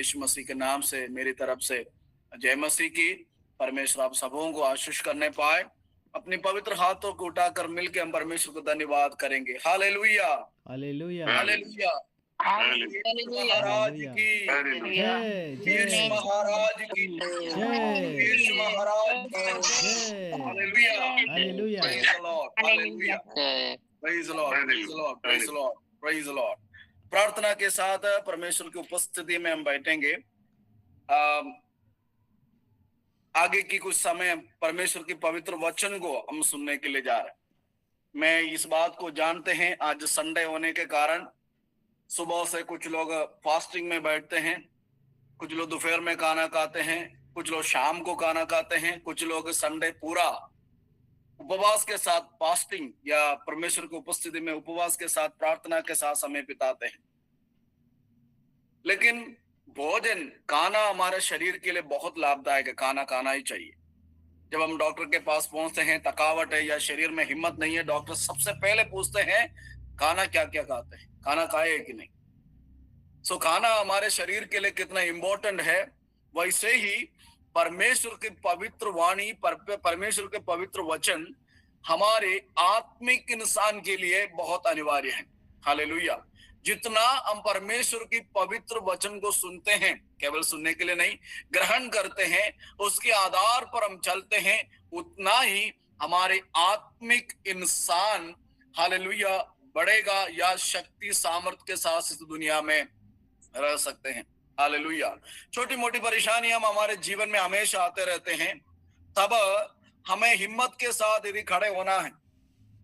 यीशु मसीह के नाम से मेरी तरफ से जय मसीह की। परमेश्वर आप सबों को आशीष करने पाए। अपनी पवित्र हाथों को उठाकर मिलकर हम परमेश्वर को धन्यवाद करेंगे। हालेलुया, हालेलुया, हालेलुया, महाराज की, जय यीशु जय महाराज की, जय यीशु महाराज की। जय। Hallelujah, hallelujah, praise the Lord, hallelujah, praise the Lord, praise the Lord, praise the Lord, praise the Lord. प्रार्थना के साथ परमेश्वर की उपस्थिति में हम बैठेंगे। आगे की कुछ समय परमेश्वर की पवित्र वचन को हम सुनने के लिए जा रहे हैं। मैं इस बात को जानते हैं, आज संडे होने के कारण सुबह से कुछ लोग फास्टिंग में बैठते हैं, कुछ लोग दोपहर में खाना खाते हैं, कुछ लोग शाम को खाना खाते हैं, कुछ लोग संडे पूरा उपवास के साथ फास्टिंग या परमेश्वर की उपस्थिति में उपवास के साथ प्रार्थना के साथ समय बिताते हैं। लेकिन भोजन खाना हमारे शरीर के लिए बहुत लाभदायक है, खाना खाना ही चाहिए। जब हम डॉक्टर के पास पहुंचते हैं, थकावट है या शरीर में हिम्मत नहीं है, डॉक्टर सबसे पहले पूछते हैं खाना क्या क्या खाते हैं, खाना खाए कि नहीं। सो खाना हमारे शरीर के लिए कितना इंपॉर्टेंट है, वैसे ही परमेश्वर की पवित्र वाणी, परमेश्वर के पवित्र वचन हमारे आत्मिक इंसान के लिए बहुत अनिवार्य है। हालेलुया। जितना हम परमेश्वर की पवित्र वचन को सुनते हैं, केवल सुनने के लिए नहीं, ग्रहण करते हैं, उसके आधार पर हम चलते हैं, उतना ही हमारे आत्मिक इंसान हालेलुया बढ़ेगा या शक्ति सामर्थ के साथ इस दुनिया में रह सकते हैं। हालेलुया। छोटी मोटी परेशानियां हमारे जीवन में हमेशा आते रहते हैं, तब हमें हिम्मत के साथ यदि खड़े होना है,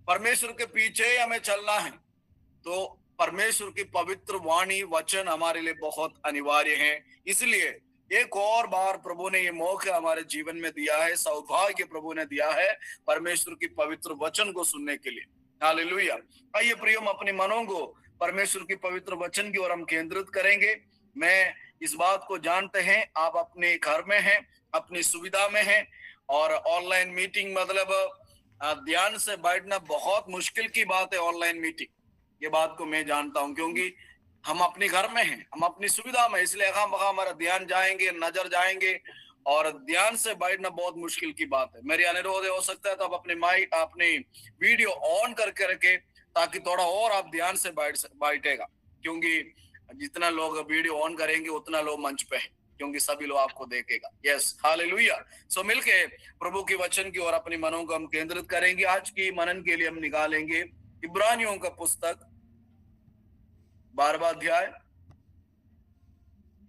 परमेश्वर के पीछे हमें चलना है, तो परमेश्वर की पवित्र वाणी वचन हमारे लिए बहुत अनिवार्य है। इसलिए एक और बार प्रभु ने ये मौका हमारे जीवन में दिया है, सौभाग्य प्रभु ने दिया है परमेश्वर की पवित्र वचन को सुनने के लिए। हालेलुया। आइए प्रियो, हम अपने मनों को परमेश्वर की पवित्र वचन की ओर हम केंद्रित करेंगे। मैं इस बात को जानते हैं, आप अपने घर में हैं, अपनी सुविधा में हैं, और ऑनलाइन मीटिंग मतलब ध्यान से बैठना बहुत मुश्किल की बात है। ऑनलाइन मीटिंग, ये बात को मैं जानता हूं, क्योंकि हम अपने घर में हैं, हम अपनी सुविधा में, इसलिए हमारा ध्यान जाएंगे, नजर जाएंगे, और ध्यान से बैठना बहुत मुश्किल की बात है। मेरी अनुरोध हो सकता है तो आप अपने माइक, अपनी वीडियो ऑन करके रखें, ताकि थोड़ा और आप ध्यान से बैठेगा, क्योंकि जितना लोग वीडियो ऑन करेंगे उतना लोग मंच पे है, क्योंकि सभी लोग आपको देखेगा। Yes, hallelujah. सो मिलके प्रभु के वचन की ओर अपने मनों को हम केंद्रित करेंगे। आज की मनन के लिए हम निकालेंगे इब्रानियों का पुस्तक 12वां अध्याय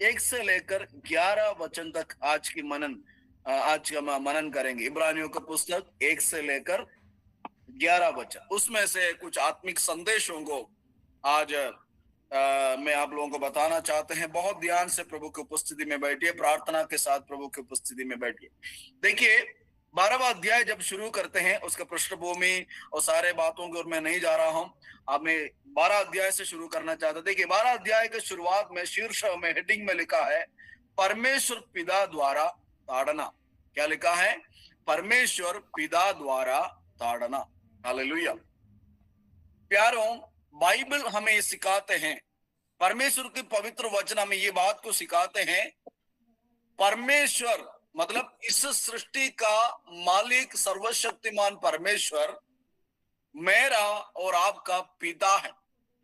1 से लेकर 11 वचन तक आज का मनन करेंगे। इब्रानियों का पुस्तक 1 से लेकर 11 वचन, उसमें से कुछ आत्मिक संदेशों को आज मैं आप लोगों को बताना चाहते हैं। बहुत ध्यान से प्रभु की उपस्थिति में बैठिए, प्रार्थना के साथ प्रभु की उपस्थिति में बैठिए। देखिए, 12वां अध्याय जब शुरू करते हैं, उसका पृष्ठभूमि और सारे बातों की ओर मैं नहीं जा रहा हूं। अब मैं 12 अध्याय से शुरू करना चाहता। देखिए, 12 अध्याय के शुरुआत में शीर्ष में हेडिंग में लिखा है परमेश्वर पिता द्वारा ताड़ना। क्या लिखा है? परमेश्वर पिता द्वारा ताड़ना। हालेलुया। प्यारों, बाइबल हमें सिखाते हैं, परमेश्वर के पवित्र वचन हमें ये बात को सिखाते हैं, परमेश्वर मतलब इस सृष्टि का मालिक सर्वशक्तिमान परमेश्वर मेरा और आपका पिता है।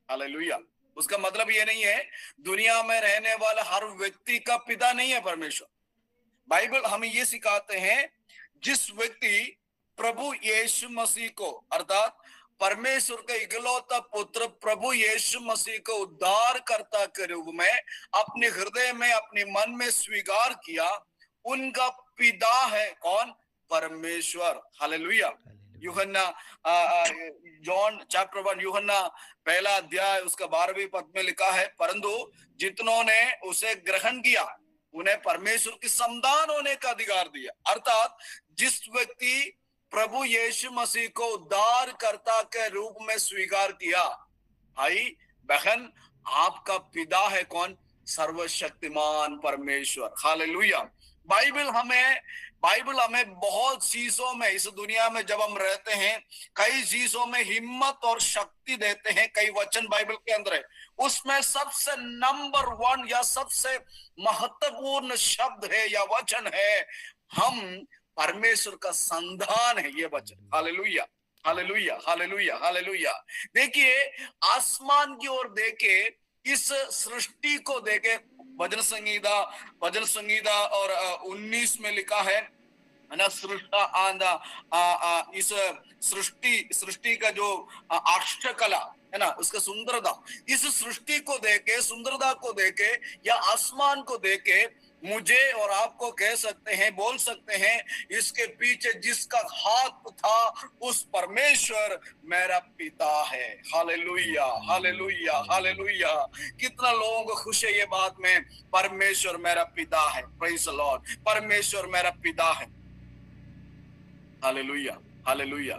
हालेलुया। उसका मतलब ये नहीं है दुनिया में रहने वाला हर व्यक्ति का पिता नहीं है परमेश्वर। बाइबल हमें ये सिखाते हैं, जिस व्यक्ति प्रभु यीशु मसीह को, अर्थात परमेश्वर का इकलौता पुत्र प्रभु यीशु मसीह को उद्धारकर्ता के रूप में अपने हृदय में, अपने मन में स्वीकार किया, उनका पिता है कौन? परमेश्वर। हालेलुया। यूहन्ना जॉन चैप्टर 1 यूहन्ना पहला अध्याय उसका 12वें पद में लिखा है, परंतु जितनों ने उसे ग्रहण किया उन्हें परमेश्वर की संतान होने का अधिकार दिया। अर्थात जिस व्यक्ति प्रभु यीशु मसीह को उद्धारकर्ता के रूप में स्वीकार किया, भाई बहन, आपका पिता है कौन? सर्वशक्तिमान परमेश्वर। हालेलुया। बाइबल हमें बहुत चीजों में, इस दुनिया में जब हम रहते हैं, कई चीजों में हिम्मत और शक्ति देते हैं। कई वचन बाइबल के अंदर है, उसमें सबसे नंबर 1 या सबसे महत्वपूर्ण शब्द है या वचन है, हम परमेश्वर का संधान है ये वचन। Hallelujah, hallelujah, hallelujah, hallelujah. देखिए, आसमान की ओर देखे, इस सृष्टि को देखे, भजन संगीता और 19 में लिखा है ना, सृष्टा आंदा इस सृष्टि का जो आश्चर्य कला है ना, उसका सुंदरता, इस सृष्टि को देखे, सुंदरता को देखे या आसमान को देखे, मुझे और आपको कह सकते हैं, बोल सकते हैं, इसके पीछे जिसका हाथ था उस परमेश्वर मेरा पिता है। Hallelujah, hallelujah, hallelujah. कितना लोगों को खुश है ये बात में, परमेश्वर मेरा पिता है। प्रेज़ द लॉर्ड, परमेश्वर मेरा पिता है। Hallelujah, hallelujah.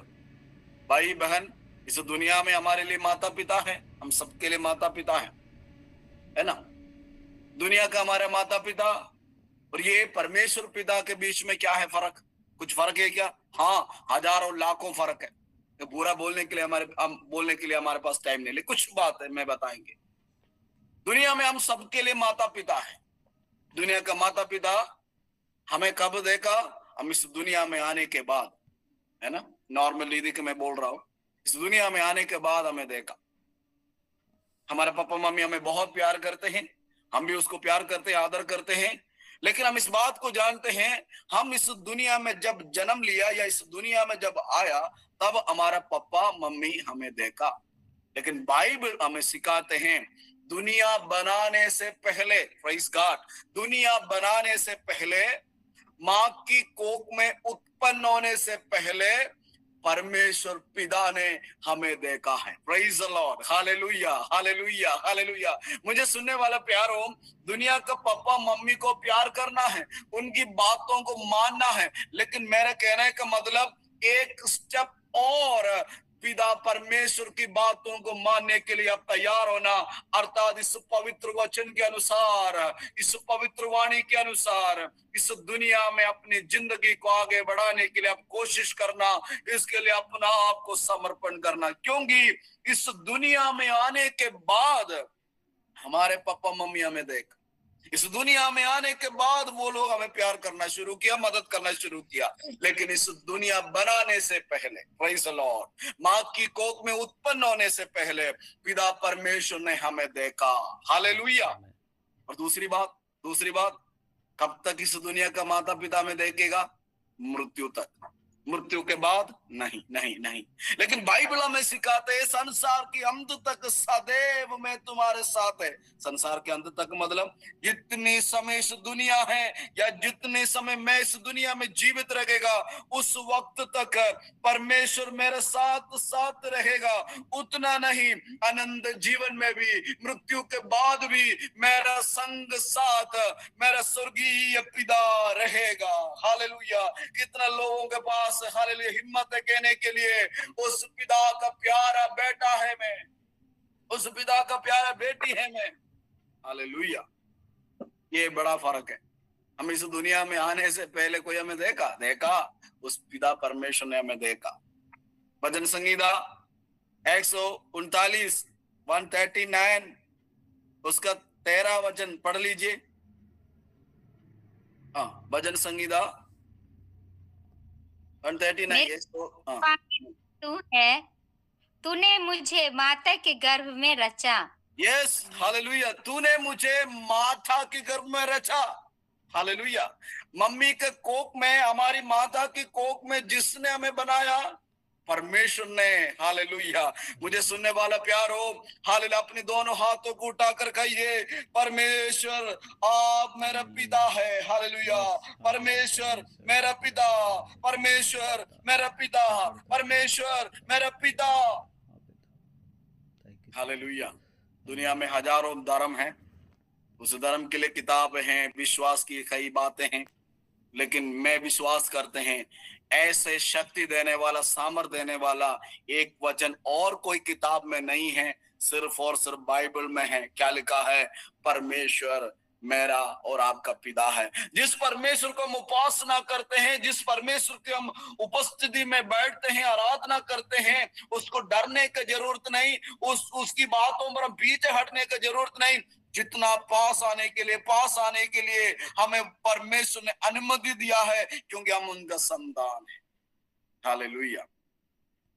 भाई बहन, इस दुनिया में हमारे लिए माता पिता है, हम सबके लिए माता पिता है ना। दुनिया का हमारा माता पिता और ये परमेश्वर पिता के बीच में क्या है फर्क? कुछ फर्क है क्या? हाँ, हजारों लाखों फर्क है। तो पूरा बोलने के लिए हमारे पास टाइम नहीं, लेकिन कुछ बात है मैं बताएंगे। दुनिया में हम सबके लिए माता पिता है। दुनिया का माता पिता हमें कब देखा? हम इस दुनिया में आने के बाद, है ना। नॉर्मल रीति के मैं बोल रहा हूं, इस दुनिया में आने के बाद हमें देखा। हमारे पापा मम्मी हमें बहुत प्यार करते हैं, हम भी उसको प्यार करते हैं, आदर करते हैं। लेकिन हम इस बात को जानते हैं, हम इस दुनिया में जब जन्म लिया या इस दुनिया में जब आया, तब हमारा पापा मम्मी हमें देखा। लेकिन बाइबल हमें सिखाते हैं, दुनिया बनाने से पहले, प्रेज़ गॉड, दुनिया बनाने से पहले, मां की कोख में उत्पन्न होने से पहले परमेश्वर पिता ने हमें देखा है। Praise the Lord, hallelujah, hallelujah, hallelujah. मुझे सुनने वाला प्यारो, दुनिया का पापा मम्मी को प्यार करना है, उनकी बातों को मानना है, लेकिन मेरे कहने का मतलब एक स्टेप और पिता परमेश्वर की बातों को मानने के लिए आप तैयार होना, अर्थात इस पवित्र वचन के अनुसार, इस पवित्र वाणी के अनुसार इस दुनिया में अपनी जिंदगी को आगे बढ़ाने के लिए आप कोशिश करना, इसके लिए अपना आप को समर्पण करना। क्योंकि इस दुनिया में आने के बाद हमारे पापा मम्मी हमें देख, इस दुनिया में आने के बाद वो लोग हमें प्यार करना शुरू किया, मदद करना शुरू किया। लेकिन इस दुनिया बनाने से पहले, प्रेज़ द लॉर्ड, मां की कोख में उत्पन्न होने से पहले पिता परमेश्वर ने हमें देखा। हालेलुया। और दूसरी बात, कब तक इस दुनिया का माता पिता में देखेगा? मृत्यु तक। मृत्यु के बाद नहीं, नहीं, नहीं। लेकिन बाइबल हमें सिखाते हैं, संसार के अंत तक सदैव मैं तुम्हारे साथ है। संसार के अंत तक मतलब जितनी समय इस दुनिया है या जितने समय मैं इस दुनिया में जीवित रहेगा, उस वक्त तक परमेश्वर मेरे साथ साथ रहेगा। उतना नहीं, अनंत जीवन में भी, मृत्यु के बाद भी मेरा संग साथ, मेरा स्वर्गीय पिता रहेगा। हालेलुया। कितना लोगों के पास हालेलुया हिम्मत है कहने के लिए, उस पिता का प्यारा बेटा है मैं, उस पिता का प्यारा बेटी है मैं। हालेलुया। ये बड़ा फर्क है। हम इस दुनिया में आने से पहले कोई हमें देखा, उस पिता परमेश्वर ने हमें देखा। भजन संगीता 139 139 उसका 13 वचन पढ़ लीजिए। हाँ, भजन संगीता 139। तू है, तूने मुझे माता के गर्भ में रचा। Yes, hallelujah. तूने मुझे माता के गर्भ में रचा। हालेलुया। मम्मी के कोख में, हमारी माता की कोख में जिसने हमें बनाया, परमेश्वर ने। हालेलुया। मुझे सुनने वाला प्यार हो, हालेलुया, अपने दोनों हाथों को उठाकर कहिए, परमेश्वर आप मेरा पिता है। हालेलुया। परमेश्वर मेरा पिता, परमेश्वर मेरा पिता, परमेश्वर मेरा पिता। हालेलुया। दुनिया में हजारों धर्म हैं, उस धर्म के लिए किताबें हैं, विश्वास की कई बातें हैं, लेकिन मैं विश्वास करते हैं ऐसे शक्ति देने वाला, सामर्थ देने वाला एक वचन और कोई किताब में नहीं है, सिर्फ और सिर्फ बाइबल में है। क्या लिखा है? परमेश्वर मेरा और आपका पिता है। जिस परमेश्वर को हम उपासना करते हैं, जिस परमेश्वर की हम उपस्थिति में बैठते हैं, आराधना करते हैं, उसको डरने की जरूरत नहीं, उसकी बातों पर हम पीछे हटने की जरूरत नहीं। जितना पास आने के लिए हमें परमेश्वर ने अनुमति दिया है, क्योंकि हम उनका संतान है। हालेलुया।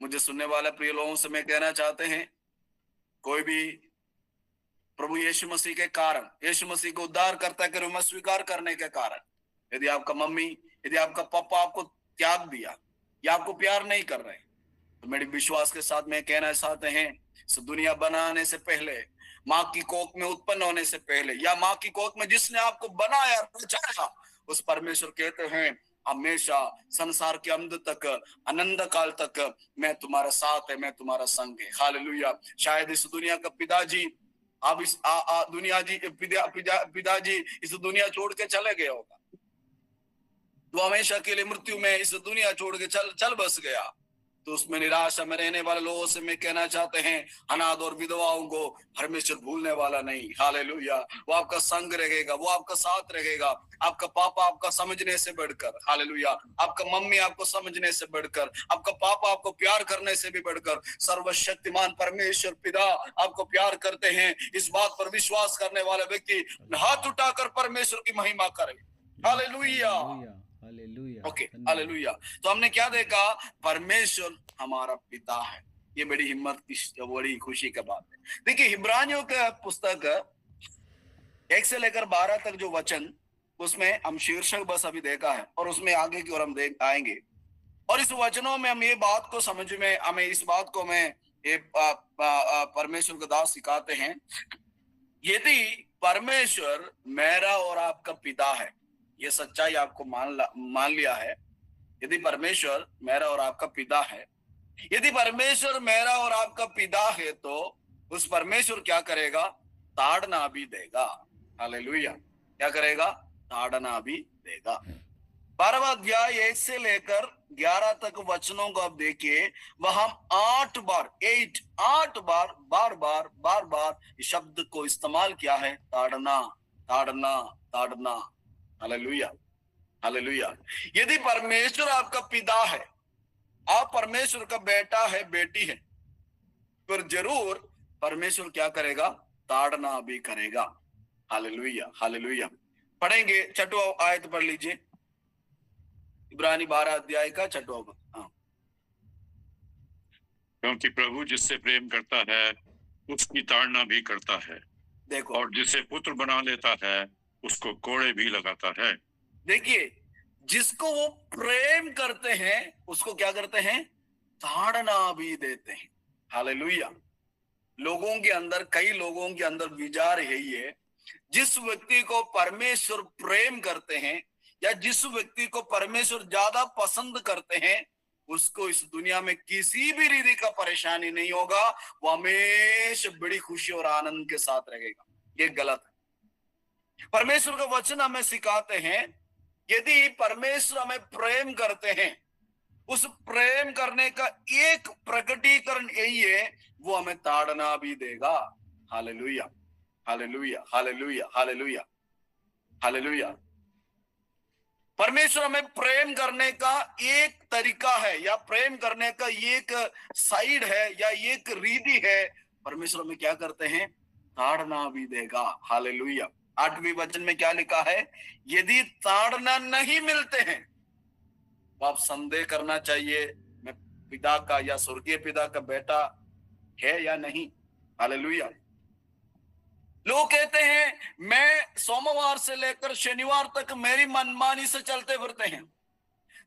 मुझे सुनने वाले प्रिय लोगों से मैं कहना चाहते हैं, कोई भी प्रभु यीशु मसीह के कारण, यीशु मसीह को उद्धार करता के रूप में स्वीकार करने के कारण, यदि आपका मम्मी, यदि आपका पापा आपको त्याग दिया या आपको प्यार नहीं कर रहे, तो मेरे विश्वास के साथ मैं कहना चाहते हैं, इस दुनिया बनाने से पहले, माँ की कोख में उत्पन्न होने से पहले, या माँ की कोख में जिसने आपको बनाया, रचाया, उस परमेश्वर कहते हैं हमेशा संसार के अंत तक, अनंत काल तक मैं तुम्हारा साथ है, मैं तुम्हारा संग है। हालेलुया। शायद इस दुनिया का पिताजी, आप इस पिताजी इस दुनिया छोड़ के चले गए होगा, तो हमेशा के लिए मृत्यु में इस दुनिया छोड़ के चल बस गया, तो उसमें निराशा में रहने वाले लोगों से मैं कहना चाहते हैं, अनाथ और विधवाओं को परमेश्वर भूलने वाला नहीं। हालेलुया। वो आपका संग रहेगा, वो आपका साथ रहेगा। आपका पापा आपका समझने से बढ़कर, हालेलुया, आपका मम्मी आपको समझने से बढ़कर, आपका पापा आपको प्यार करने से भी बढ़कर, सर्वशक्तिमान परमेश्वर पिता आपको प्यार करते हैं। इस बात पर विश्वास करने वाला व्यक्ति हाथ उठाकर परमेश्वर की महिमा करे। हालेलुया। हालेलुया। Okay, hallelujah. तो हमने क्या देखा? परमेश्वर हमारा पिता है। ये बड़ी हिम्मत की, बड़ी खुशी की बात है। देखिए, इब्रानियों का पुस्तक 1 से लेकर 12 तक जो वचन, उसमें हम शीर्षक बस अभी देखा है, और उसमें आगे की ओर हम देख आएंगे, और इस वचनों में हम ये बात को समझ में, हमें इस बात को हमें परमेश्वर का दास सिखाते हैं, यदि परमेश्वर मेरा और आपका पिता है, ये सच्चाई आपको मान लिया है, यदि परमेश्वर मेरा और आपका पिता है, यदि परमेश्वर मेरा और आपका पिता है, तो उस परमेश्वर क्या करेगा? ताड़ना भी देगा। हालेलुया। क्या करेगा? ताड़ना भी देगा। 12वां अध्याय 1 से लेकर 11 तक वचनों को आप देखिए, वहां 8 बार बार बार इस शब्द को इस्तेमाल किया है, ताड़ना, ताड़ना, ताड़ना। Hallelujah, hallelujah. यदि परमेश्वर आपका पिता है, आप परमेश्वर का बेटा है, बेटी है, फिर जरूर परमेश्वर क्या करेगा? ताड़ना भी करेगा। Hallelujah, hallelujah. पढ़ेंगे, 6वां आयत पढ़ लीजिए, इब्रानी 12 अध्याय का 6वां। हाँ। क्योंकि प्रभु जिससे प्रेम करता है उसकी ताड़ना भी करता है, देखो, और जिसे पुत्र बना लेता है उसको कोड़े भी लगाता है। देखिए, जिसको वो प्रेम करते हैं उसको क्या करते हैं? ताड़ना भी देते हैं। हालेलुया। लोगों के अंदर, कई लोगों के अंदर विचार यही है, जिस व्यक्ति को परमेश्वर प्रेम करते हैं, या जिस व्यक्ति को परमेश्वर ज्यादा पसंद करते हैं, उसको इस दुनिया में किसी भी रीति का परेशानी नहीं होगा, वो हमेशा बड़ी खुशी और आनंद के साथ रहेगा। ये गलत है। परमेश्वर का वचन हमें सिखाते हैं, यदि परमेश्वर हमें प्रेम करते हैं, उस प्रेम करने का एक प्रकटीकरण यही है, वो हमें ताड़ना भी देगा। Hallelujah, hallelujah, hallelujah, hallelujah, hallelujah. परमेश्वर हमें प्रेम करने का एक तरीका है, या प्रेम करने का एक साइड है, या एक रीति है। परमेश्वर हमें क्या करते हैं? ताड़ना भी देगा। हालेलुया। 8वें वचन में क्या लिखा है? यदि ताड़ना नहीं मिलते हैं, तो आप संदेह करना चाहिए, मैं पिता का या स्वर्गीय पिता का बेटा है या नहीं। हालेलुया। लोग कहते हैं, मैं सोमवार से लेकर शनिवार तक मेरी मनमानी से चलते फिरते हैं,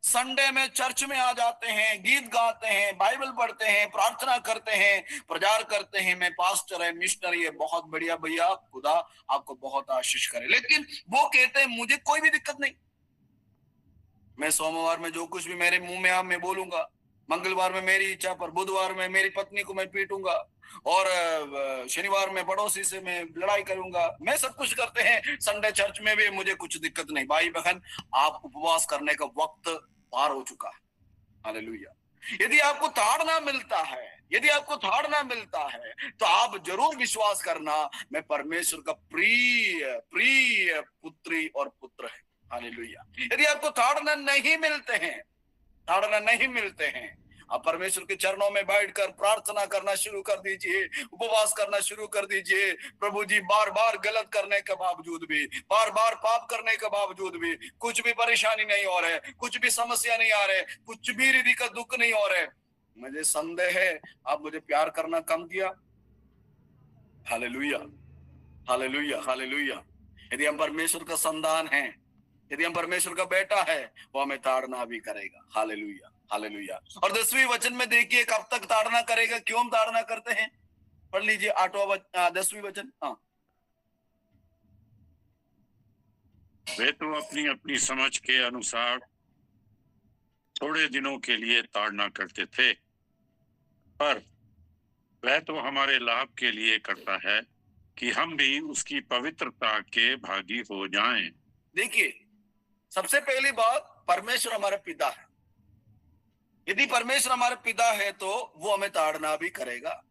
संडे में चर्च में आ जाते हैं, गीत गाते हैं, बाइबल पढ़ते हैं, प्रार्थना करते हैं, प्रचार करते हैं, मैं पास्टर है, मिशनरी है। बहुत बढ़िया भैया, खुदा आपको बहुत आशीष करे। लेकिन वो कहते हैं, मुझे कोई भी दिक्कत नहीं, मैं सोमवार में जो कुछ भी मेरे मुंह में आ मैं बोलूंगा, मंगलवार में मेरी इच्छा पर, बुधवार में मेरी पत्नी को मैं पीटूंगा, और शनिवार में पड़ोसी से मैं लड़ाई करूंगा। मैं सब कुछ करते हैं, संडे चर्च में भी मुझे कुछ दिक्कत नहीं। भाई बहन, आप उपवास करने का वक्त पार हो चुका है। हालेलुया। यदि आपको ताड़ना मिलता है, यदि आपको ताड़ना मिलता है तो आप जरूर विश्वास करना, मैं परमेश्वर का प्रिय प्रिय पुत्री और पुत्र है। हालेलुया। यदि आपको ताड़ना नहीं मिलते हैं, ताड़ना नहीं मिलते हैं, आप परमेश्वर के चरणों में बैठकर प्रार्थना करना शुरू कर दीजिए, उपवास करना शुरू कर दीजिए। प्रभु जी, बार बार गलत करने के बावजूद भी, बार बार पाप करने के बावजूद भी कुछ भी परेशानी नहीं हो रहे, कुछ भी समस्या नहीं आ रहे, कुछ भी हृदय का दुख नहीं हो रहे, मुझे संदेह है आप मुझे प्यार करना कम किया। Hallelujah, hallelujah, hallelujah. यदि हम परमेश्वर का संतान हैं, यदि हम परमेश्वर का बेटा है, वो हमें ताड़ना भी करेगा। Hallelujah, hallelujah. और 10वीं वचन में देखिए, कब तक ताड़ना करेगा, क्यों हम ताड़ना करते हैं। पढ़ लीजिए 10वीं वचन। हाँ, वे तो अपनी अपनी समझ के अनुसार थोड़े दिनों के लिए ताड़ना करते थे, पर वह तो हमारे लाभ के लिए करता है कि हम भी उसकी पवित्रता के भागी हो जाएं। देखिए, सबसे पहली बात, परमेश्वर हमारा पिता है। यदि परमेश्वर हमारे पिता है तो वो हमें ताड़ना भी करेगा।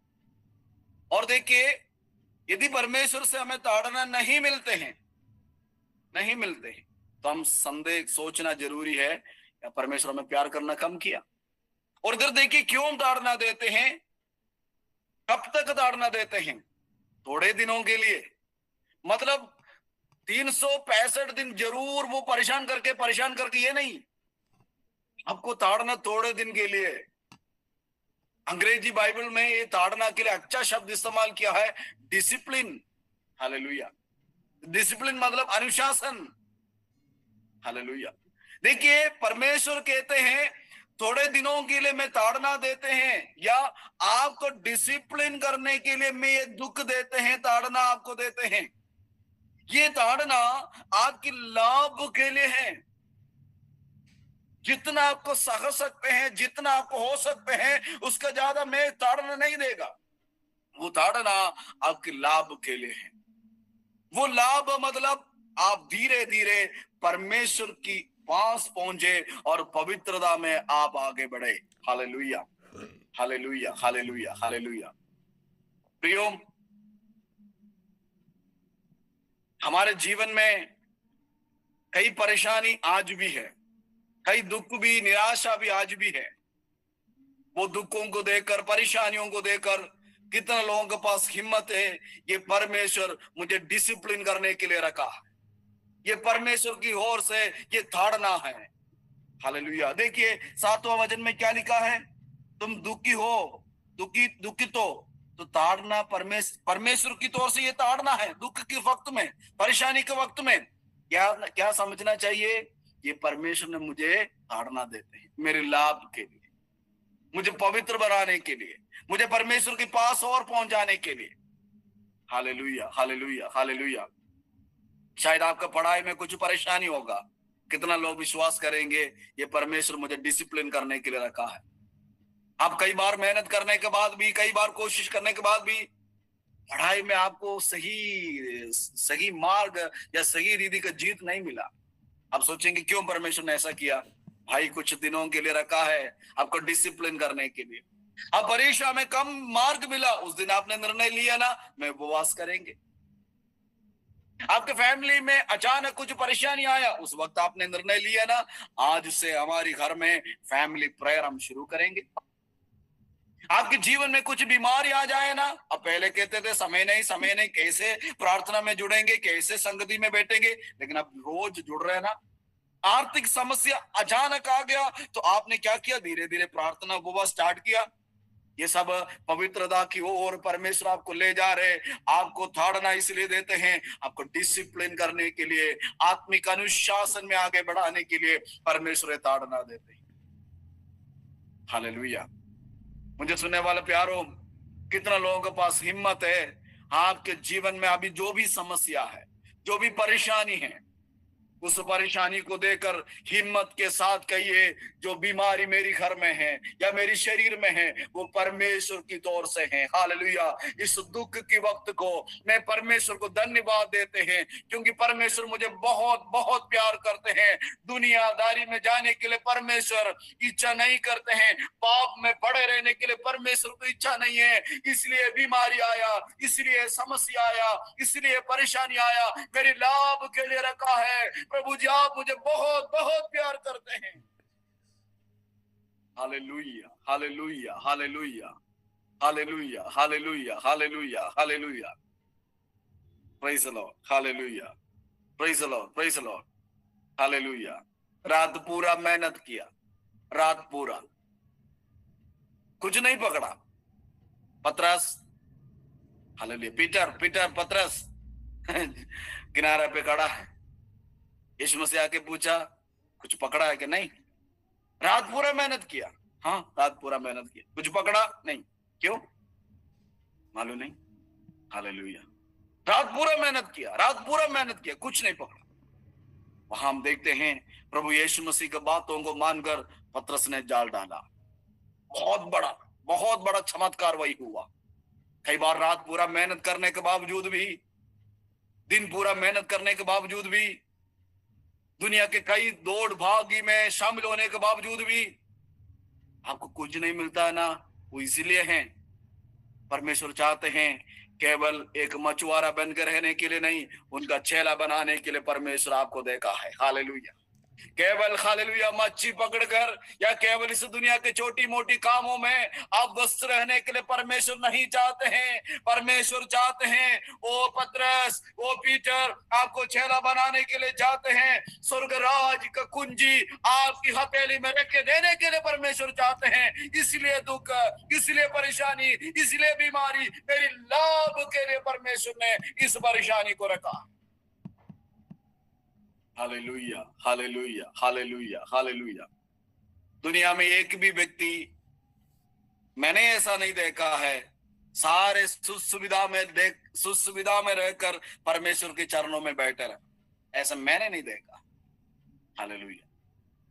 और देखिए, यदि परमेश्वर से हमें ताड़ना नहीं मिलते हैं, नहीं मिलते हैं, तो हम संदेह सोचना जरूरी है, या परमेश्वर हमें प्यार करना कम किया। और इधर देखिए, क्यों हम ताड़ना देते हैं, कब तक ताड़ना देते हैं, थोड़े दिनों के लिए। मतलब 365 दिन जरूर वो परेशान करके ये नहीं, आपको ताड़ना थोड़े दिन के लिए। अंग्रेजी बाइबल में ये ताड़ना के लिए अच्छा शब्द इस्तेमाल किया है, डिसिप्लिन। हालेलुया। डिसिप्लिन मतलब अनुशासन। हालेलुया। देखिए, परमेश्वर कहते हैं थोड़े दिनों के लिए मैं ताड़ना देते हैं, या आपको डिसिप्लिन करने के लिए मैं ये दुख देते हैं, ताड़ना आपको देते हैं। ये ताड़ना आपकी लाभ के लिए है। जितना आपको सह सकते हैं, जितना आपको हो सकते हैं, उसका ज्यादा मैं ताड़ना नहीं देगा। वो ताड़ना आपके लाभ के लिए है। वो लाभ मतलब आप धीरे धीरे परमेश्वर की पास पहुंचे और पवित्रता में आप आगे बढ़े। Hallelujah, hallelujah, hallelujah, hallelujah. प्रियो, हमारे जीवन में कई परेशानी आज भी है, कई दुख भी, निराशा भी आज भी है। वो दुखों को देखकर, परेशानियों को देखकर कितने लोगों के पास हिम्मत है, ये परमेश्वर मुझे डिसिप्लिन करने के लिए रखा है, ये परमेश्वर की ओर से ये ताड़ना है। हालेलुया। देखिए 7वां वचन में क्या लिखा है, तुम दुखी हो, दुखित हो तो ताड़ना परमेश्वर की तौर से ये ताड़ना है। दुख के वक्त में, परेशानी के वक्त में क्या समझना चाहिए, ये परमेश्वर ने मुझे ताड़ना देते हैं मेरे लाभ के लिए, मुझे पवित्र बनाने के लिए, मुझे परमेश्वर के पास और पहुंचाने के लिए। Hallelujah, hallelujah, hallelujah. शायद आपका पढ़ाई में कुछ परेशानी होगा, कितना लोग विश्वास करेंगे ये परमेश्वर मुझे डिसिप्लिन करने के लिए रखा है। आप कई बार मेहनत करने के बाद भी, कई बार कोशिश करने के बाद भी पढ़ाई में आपको सही मार्ग या सही रीति का जीत नहीं मिला। आप सोचेंगे क्यों परमेश्वर ने ऐसा किया। भाई, कुछ दिनों के लिए रखा है आपको डिसिप्लिन करने के लिए। अब परीक्षा में कम मार्क मिला, उस दिन आपने निर्णय लिया ना, मैं उपवास करेंगे। आपके फैमिली में अचानक कुछ परेशानी आया, उस वक्त आपने निर्णय लिया ना, आज से हमारी घर में फैमिली प्रेयर हम शुरू करेंगे। आपके जीवन में कुछ बीमारी आ जाए ना, अब पहले कहते थे समय नहीं, कैसे प्रार्थना में जुड़ेंगे, कैसे संगति में बैठेंगे, लेकिन अब रोज जुड़ रहे ना। आर्थिक समस्या अचानक आ गया तो आपने क्या किया, धीरे धीरे प्रार्थना उपवास स्टार्ट किया। ये सब पवित्रता की ओर परमेश्वर आपको ले जा रहे। आपको ताड़ना इसलिए देते हैं, आपको डिसिप्लिन करने के लिए, आत्मिक अनुशासन में आगे बढ़ाने के लिए परमेश्वर ताड़ना देते हैं। हालेलुया। मुझे सुनने वाले प्यारों, कितना लोगों के पास हिम्मत है, आपके जीवन में अभी जो भी समस्या है, जो भी परेशानी है, उस परेशानी को देकर हिम्मत के साथ कहिए, जो बीमारी मेरी घर में है या मेरी शरीर में है वो परमेश्वर की तौर से है। हालेलुया। इस दुख के वक्त को मैं परमेश्वर को धन्यवाद देते हैं, क्योंकि परमेश्वर मुझे बहुत बहुत प्यार करते हैं। दुनियादारी में जाने के लिए परमेश्वर इच्छा नहीं करते हैं, पाप में पड़े रहने के लिए परमेश्वर को इच्छा नहीं है। इसलिए बीमारी आया, इसलिए समस्या आया, इसलिए परेशानी आया, मेरे लाभ के लिए रखा है। प्रभु जी आप मुझे बहुत बहुत प्यार करते हैं। Hallelujah, hallelujah, hallelujah, hallelujah, hallelujah, hallelujah, hallelujah. Praise the Lord, hallelujah, praise the Lord, praise the Lord, hallelujah. रात पूरा मेहनत किया, रात पूरा कुछ नहीं पकड़ा। पतरस, हालेलुया, पीटर पतरस किनारे पे खड़ा है। यीशु मसीह आके पूछा, कुछ पकड़ा है कि नहीं? रात पूरा मेहनत किया। हाँ, रात पूरा मेहनत किया, कुछ पकड़ा नहीं। क्यों? मालूम नहीं। हालेलुया। रात पूरा मेहनत किया, रात पूरा मेहनत किया, कुछ नहीं पकड़ा। वहां हम देखते हैं प्रभु यीशु मसीह की बातों को मानकर पतरस ने जाल डाला। बहुत बड़ा चमत्कार वही हुआ। कई बार रात पूरा मेहनत करने के बावजूद भी, दिन पूरा मेहनत करने के बावजूद भी, दुनिया के कई दौड़ भागी में शामिल होने के बावजूद भी आपको कुछ नहीं मिलता है ना, वो इसलिए है परमेश्वर चाहते हैं केवल एक मछुआरा बनकर रहने के लिए नहीं, उनका चेला बनाने के लिए परमेश्वर आपको देखा है। हालेलुया। केवल हालेलुया मच्छी पकड़कर या केवल इस दुनिया के छोटी मोटी कामों में आप व्यस्त रहने के लिए परमेश्वर नहीं चाहते हैं। परमेश्वर चाहते हैं ओ पतरस, ओ पीटर, आपको चेला बनाने के लिए चाहते हैं। स्वर्ग राज का कुंजी आपकी हथेली में रख के देने के लिए परमेश्वर चाहते हैं। इसलिए दुख, इसलिए परेशानी, इसलिए बीमारी मेरी लाभ के लिए परमेश्वर ने इस परेशानी को रखा। Hallelujah, hallelujah, hallelujah, hallelujah. दुनिया में एक भी व्यक्ति मैंने ऐसा नहीं देखा है, सारे सुविधा में रहकर परमेश्वर के चरणों में बैठे रहे, ऐसा मैंने नहीं देखा। हालेलुया।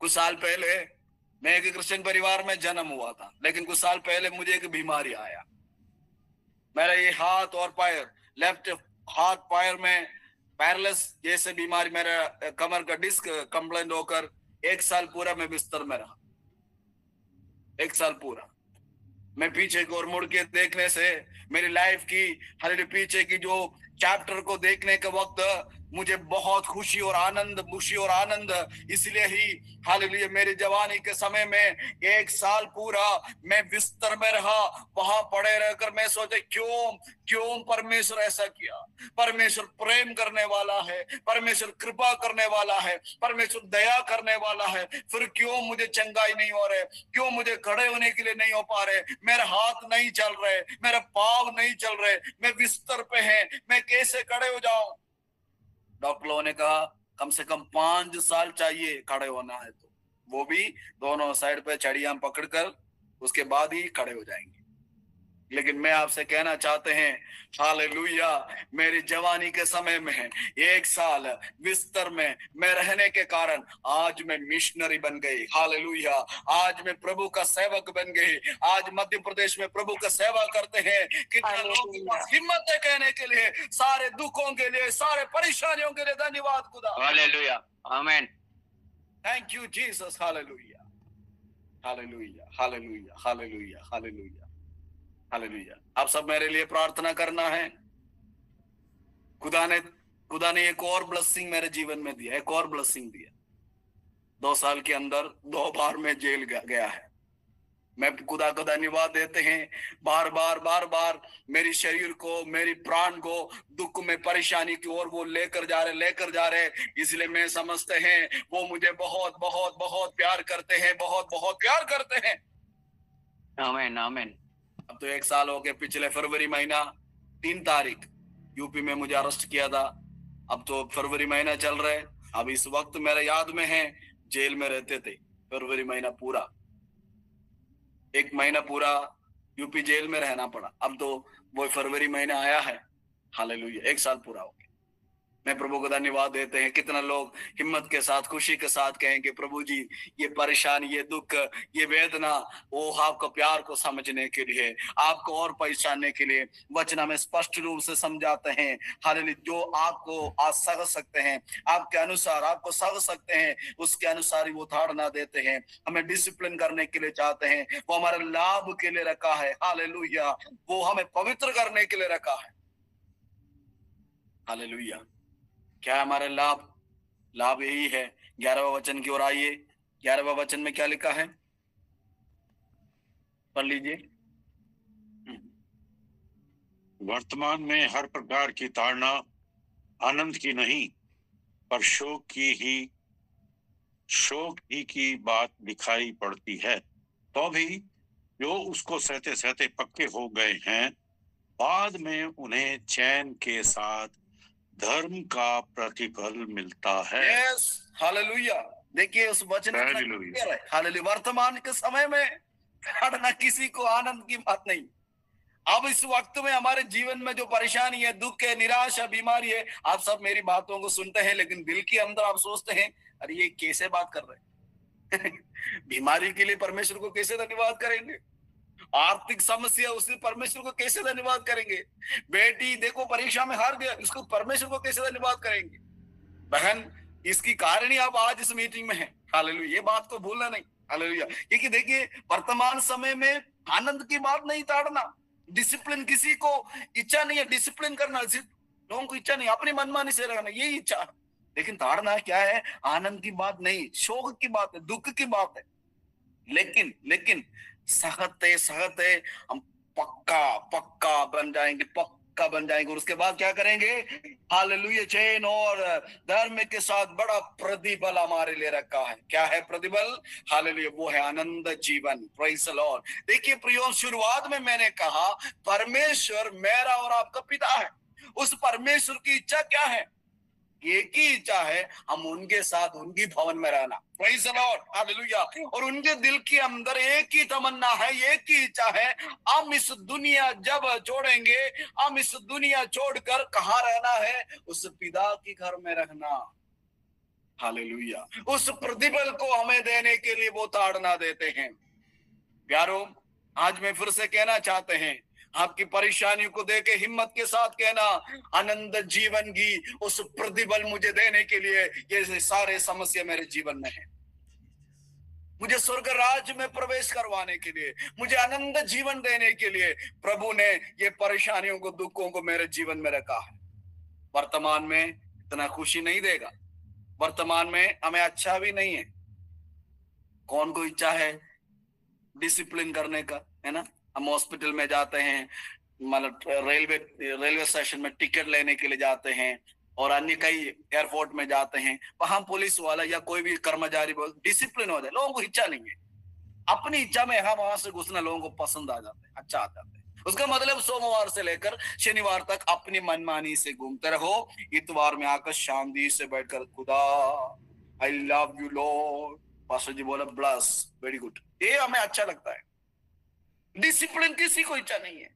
कुछ साल पहले मैं एक क्रिश्चियन परिवार में जन्म हुआ था, लेकिन कुछ साल पहले मुझे एक बीमारी आया। मेरा ये हाथ और पैर, लेफ्ट हाथ पैर में पैरलेस जैसे बीमारी, मेरा कमर का डिस्क कंप्लेंट होकर 1 साल पूरा मैं बिस्तर में रहा। 1 साल पूरा मैं पीछे को और मुड़ के देखने से मेरी लाइफ की हर पीछे की जो चैप्टर को देखने के वक्त मुझे बहुत खुशी और आनंद, इसलिए ही हालेलुया मेरी जवानी के समय में 1 साल पूरा मैं बिस्तर में रहा। वहां पड़े रहकर मैं सोचे क्यों परमेश्वर ऐसा किया। परमेश्वर प्रेम करने वाला है, परमेश्वर कृपा करने वाला है, परमेश्वर दया करने वाला है, फिर क्यों मुझे चंगाई नहीं हो रहे, क्यों मुझे खड़े होने के लिए नहीं हो पा रहे, मेरे हाथ नहीं चल रहे, मेरे पाँव नहीं चल रहे, मैं बिस्तर पे है, मैं कैसे खड़े हो जाऊं। डॉक्टरों ने कहा कम से कम 5 साल चाहिए खड़े होना है, तो वो भी दोनों साइड पे छड़ियां पकड़कर, उसके बाद ही खड़े हो जाएंगे। लेकिन मैं आपसे कहना चाहते हैं हालेलुया, मेरी जवानी के समय में 1 साल बिस्तर में मैं रहने के कारण आज मैं मिशनरी बन गई। हालेलुया, आज मैं प्रभु का सेवक बन गई। आज मध्य प्रदेश में प्रभु का सेवा करते हैं। कितने लोगों के पास हिम्मत है कहने के लिए, सारे दुखों के लिए, सारे परेशानियों के लिए धन्यवाद खुदा। हालेलुया, आमीन। Thank you Jesus. Hallelujah, hallelujah, hallelujah, hallelujah, hallelujah, hallelujah. आप सब मेरे लिए प्रार्थना करना है। खुदा ने एक और ब्लेसिंग मेरे जीवन में दिया, एक और ब्लेसिंग दिया। 2 साल के अंदर 2 बार मैं जेल गया है। मैं खुदा को धन्यवाद देते हैं। बार बार मेरी शरीर को, मेरी प्राण को दुख में, परेशानी की ओर वो लेकर जा रहे। इसलिए मैं समझते हैं वो मुझे बहुत बहुत बहुत प्यार करते हैं, बहुत बहुत प्यार करते हैं। आमीन, आमीन। अब तो 1 साल हो गया। पिछले फरवरी महीना 3 तारीख यूपी में मुझे अरेस्ट किया था। अब तो फरवरी महीना चल रहा है। अब इस वक्त मेरे याद में है जेल में रहते थे। फरवरी महीना पूरा, 1 महीना पूरा यूपी जेल में रहना पड़ा। अब तो वो फरवरी महीना आया है। हालेलुया, 1 साल पूरा हो गया। मैं प्रभु को धन्यवाद देते हैं। कितना लोग हिम्मत के साथ, खुशी के साथ कहेंगे, प्रभु जी ये परेशानी, ये दुख, ये वेदना, वो आपका प्यार को समझने के लिए, आपको और पहचानने के लिए वचन में स्पष्ट रूप से समझाते हैं। हालेलुया। जो आपको आज समझ सकते हैं, आपके अनुसार आपको समझ सकते हैं, उसके अनुसार ही वो धारणा देते हैं। हमें डिसिप्लिन करने के लिए चाहते हैं, वो हमारे लाभ के लिए रखा है। हालेलुया। वो हमें पवित्र करने के लिए रखा है। हालेलुया। क्या हमारे लाभ? लाभ यही है। 11वां वचन की ओर आइए। 11वां वचन में क्या लिखा है? पढ़ लीजिए। वर्तमान में हर प्रकार की ताड़ना आनंद की नहीं, पर शोक ही की बात दिखाई पड़ती है। तो भी जो उसको सहते सहते पक्के हो गए हैं, बाद में उन्हें चैन के साथ धर्म का प्रतिफल मिलता है। Yes, hallelujah. देखिए उस वचन हालेलुया। हालेलुया। वर्तमान के समय में ताड़ना किसी को आनंद की बात नहीं। अब इस वक्त में हमारे जीवन में जो परेशानी है, दुख है, निराशा, बीमारी है, आप सब मेरी बातों को सुनते हैं, लेकिन दिल के अंदर आप सोचते हैं, अरे ये कैसे बात कर रहे हैं? बीमारी के लिए परमेश्वर को कैसे धन्यवाद करेंगे? आर्थिक समस्या, उससे परमेश्वर को कैसे धन्यवाद करेंगे? बेटी देखो परीक्षा में हार गया, इसको परमेश्वर को कैसे धन्यवाद करेंगे? बहन, इसकी कारण ही आप आज इस मीटिंग में हैं। हालेलुया। ये बात को भूलना नहीं। हालेलुया। क्योंकि देखिए वर्तमान समय में आनंद की बात नहीं, ताड़ना, डिसिप्लिन किसी को इच्छा नहीं है। डिसिप्लिन करना लोगों को इच्छा नहीं, अपनी मनमानी से रहना यही इच्छा है। लेकिन ताड़ना क्या है? आनंद की बात नहीं, शोक की बात है, दुख की बात है। लेकिन सहते सहते हम पक्का बन जाएंगे, पक्का बन जाएंगे। और उसके बाद क्या करेंगे? हालेलुया। चैन और धर्म के साथ बड़ा प्रतिफल हमारे लिए रखा है। क्या है प्रतिफल? हालेलुया। वो है आनंद जीवन। Praise the Lord. देखिए प्रियो, शुरुआत में मैंने कहा परमेश्वर मेरा और आपका पिता है। उस परमेश्वर की इच्छा क्या है? एक ही इच्छा है, हम उनके साथ उनकी भवन में रहना। Praise the Lord. हालेलुया। और उनके दिल के अंदर एक ही तमन्ना है, एक ही इच्छा है, हम इस दुनिया जब छोड़ेंगे, हम इस दुनिया छोड़कर कहाँ रहना है? उस पिता के घर में रहना। हालेलुया। उस प्रतिफल को हमें देने के लिए वो ताड़ना देते हैं। प्यारो, आज मैं फिर से कहना चाहते हैं, आपकी परेशानियों को देके हिम्मत के साथ कहना, आनंद जीवन की उस प्रतिफल मुझे देने के लिए ये सारे समस्या मेरे जीवन में है। मुझे स्वर्ग राज्य में प्रवेश करवाने के लिए, मुझे आनंद जीवन देने के लिए प्रभु ने ये परेशानियों को, दुखों को मेरे जीवन में रखा है। वर्तमान में इतना खुशी नहीं देगा, वर्तमान में हमें अच्छा भी नहीं है। कौन को इच्छा है डिसिप्लिन करने का, है ना? हम हॉस्पिटल में जाते हैं, मतलब रेलवे स्टेशन में टिकट लेने के लिए जाते हैं, और अन्य कई एयरपोर्ट में जाते हैं, वहां पुलिस वाला या कोई भी कर्मचारी बोल डिसिप्लिन हो जाए। लोगों को इच्छा नहीं है, अपनी इच्छा में हम वहां से घुसना लोगों को पसंद आ जाता है, अच्छा आ जाता है। उसका मतलब सोमवार से लेकर शनिवार तक अपनी मनमानी से घूमते रहो, इतवार में आकर शांति से बैठकर खुदा I love you Lord, pastor ji बोला ब्लस, वेरी गुड, ये हमें अच्छा लगता है। डिसिप्लिन किसी को इच्छा नहीं है,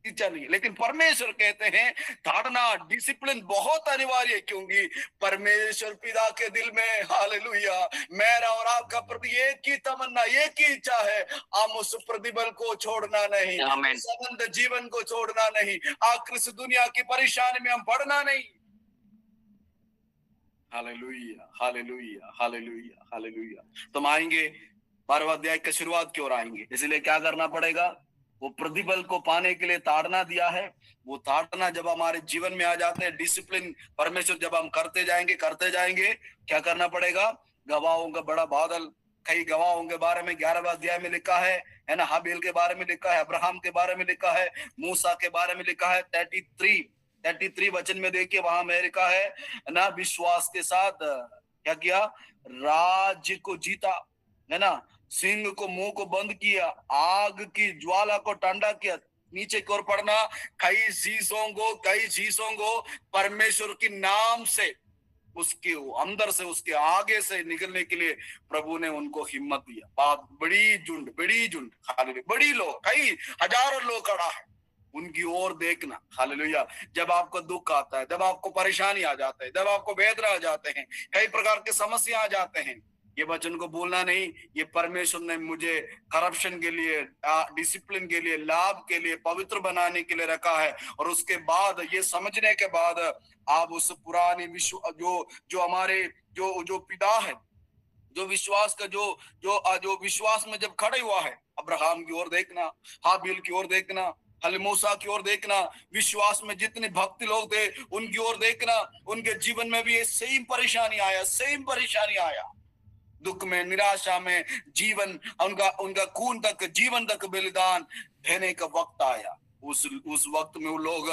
इच्छा नहीं है। लेकिन परमेश्वर कहते हैं ताड़ना, डिसिप्लिन बहुत अनिवार्य है, क्योंकि परमेश्वर पिता के दिल में, हालेलुया, मेरा और आपका प्रति एक ही तमन्ना, एक ही इच्छा है, हम उस प्रतिफल को छोड़ना नहीं, उस आनंद जीवन को छोड़ना नहीं, आखिर इस दुनिया की परेशानी में हम पड़ना नहीं। Hallelujah, hallelujah, hallelujah, hallelujah. तुम आएंगे 12वां अध्याय की शुरुआत की ओर आएंगे, इसलिए क्या करना पड़ेगा? वो प्रतिफल को पाने के लिए ताड़ना दिया है। वो ताड़ना जब हमारे जीवन में आ जाते हैं, डिसिप्लिन परमेश्वर जब हम करते जाएंगे क्या करना पड़ेगा? गवाहों का बड़ा बादल, कई गवाहों के बारे में 11वां अध्याय में लिखा है ना? हाबिल के बारे में लिखा है, अब्राहम के बारे में लिखा है, मूसा के बारे में लिखा है। 33 वचन में देखिए, वहां में लिखा है ना, विश्वास के साथ क्या किया? राज्य को जीता, है ना? सिंह को मुंह को बंद किया, आग की ज्वाला को ठंडा किया। नीचे की ओर पढ़ना, कई चीजों को परमेश्वर के नाम से, उसके अंदर से, उसके आगे से निकलने के लिए प्रभु ने उनको हिम्मत दिया। बात बड़ी झुंड, बड़ी लोग, कई हजारों लोग खड़ा है, उनकी ओर देखना। हालेलुया। जब आपको दुख आता है, जब आपको परेशानी आ जाता है, जब आपको वेदना आ जाते हैं, कई प्रकार के समस्या आ जाते हैं, ये वचन को भूलना नहीं। ये परमेश्वर ने मुझे करप्शन के लिए, डिसिप्लिन के लिए, लाभ के लिए, पवित्र बनाने के लिए रखा है। और उसके बाद ये समझने के बाद आप उस पुरानी विश्व जो हमारे जो पिता है, जो विश्वास का जो विश्वास में जब खड़े हुआ है, अब्राहम की ओर देखना, हाबिल की ओर देखना, मूसा की ओर देखना, विश्वास में जितने भक्त लोग थे उनकी ओर देखना। उनके जीवन में भी ये सेम परेशानी आया, दुख में, निराशा में, जीवन उनका खून तक, जीवन तक बलिदान देने का वक्त आया। उस वक्त में वो लोग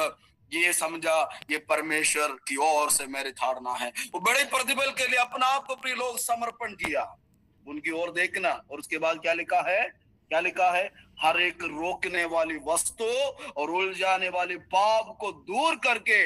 ये समझा, ये परमेश्वर की ओर से मेरे धारणा है। वो बड़े प्रतिबल के लिए अपना आप को प्रिय लोग समर्पण किया। उनकी ओर देखना, और उसके बाद क्या लिखा है, हर एक रोकने वाली वस्तु और उलझाने वाले पाप को दूर करके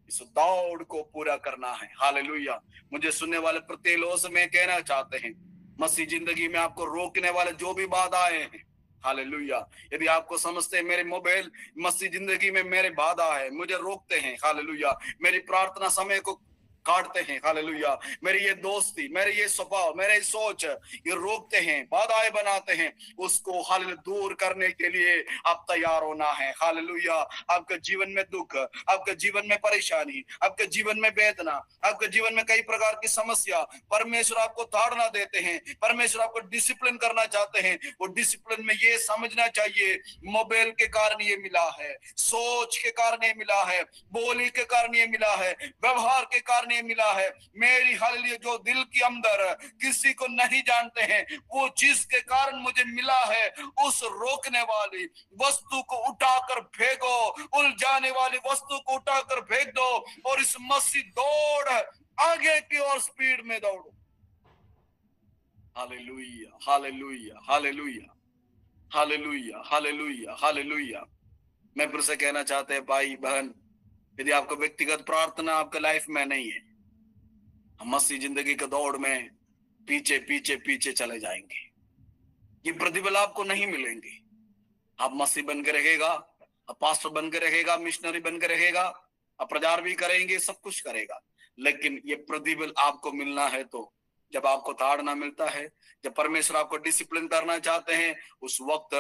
इस दौड़ को पूरा करना है। हालेलुया। मुझे सुनने वाले प्रत्येक लोग से मैं कहना चाहते हैं, मसीह जिंदगी में आपको रोकने वाले जो भी बाधाएं हैं, हालेलुया, यदि आपको समझते हैं मेरे मोबाइल मसीह जिंदगी में मेरे बाधा है, मुझे रोकते हैं, हालेलुया, मेरी प्रार्थना समय को काटते हैं, हालेलुया, मेरी ये दोस्ती, मेरे ये स्वभाव, मेरे सोच ये रोकते हैं, बाधाएं बनाते हैं, उसको हालेलुया दूर करने के लिए आप तैयार होना है। हालेलुया। आपके जीवन में दुख, आपके जीवन में परेशानी, आपके जीवन में वेदना, आपके जीवन में कई प्रकार की समस्या, परमेश्वर आपको ताड़ना देते हैं, परमेश्वर आपको डिसिप्लिन करना चाहते हैं। वो डिसिप्लिन में ये समझना चाहिए, मोबाइल के कारण ये मिला है, सोच के कारण ये मिला है, बोली के कारण ये मिला है, व्यवहार के कारण मिला है। मेरी हालेलुया जो दिल के अंदर किसी को नहीं जानते हैं, वो चीज के कारण मुझे मिला है, उस रोकने वाली वस्तु को उठाकर फेंको, उलझाने वाली वस्तु को उठाकर फेंक दो, और इस मसीह दौड़ आगे की ओर स्पीड में दौड़ो। Hallelujah, hallelujah, hallelujah, hallelujah, hallelujah, hallelujah. मैं फिर से कहना चाहते हैं भाई बहन, यदि आपको व्यक्तिगत प्रार्थना आपके लाइफ में नहीं है, हम मसीह जिंदगी के दौड़ में पीछे पीछे पीछे चले जाएंगे। ये प्रतिबल आपको नहीं मिलेंगे। आप मसीह बन के रहेगा, आप पास्टर बन के रहेगा, मिशनरी बन के रहेगा, आप प्रचार भी करेंगे, सब कुछ करेगा, लेकिन ये प्रतिबल आपको मिलना है तो जब आपको ताड़ना मिलता है, जब परमेश्वर आपको डिसिप्लिन करना चाहते हैं, उस वक्त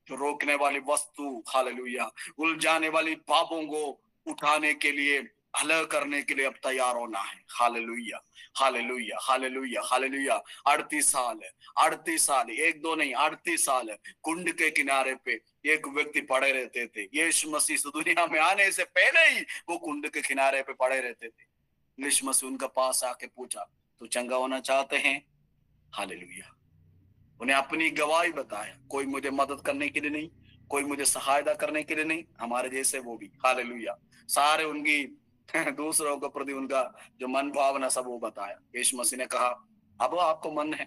जो रोकने वाली वस्तु, हालेलुया, उलझाने वाली पापों को उठाने के लिए, अलग करने के लिए अब तैयार होना है। Hallelujah, hallelujah, hallelujah, hallelujah. 38 साल, एक दो नहीं, 38 साल कुंड के किनारे पे एक व्यक्ति पड़े रहते थे। यीशु मसीह इस दुनिया में आने से पहले ही वो कुंड के किनारे पे पड़े रहते थे। यीशु मसीह उनका पास आके पूछा, तो चंगा होना चाहते हैं? हालेलुया। उन्हें अपनी गवाही बताया, कोई मुझे मदद करने के लिए नहीं, कोई मुझे सहायता करने के लिए नहीं, हमारे जैसे वो भी, हालेलुया, सारे उनकी दूसरों के प्रति उनका जो मन भावना सब वो बताया। यीशु मसीह ने कहा, अब आपको मन है,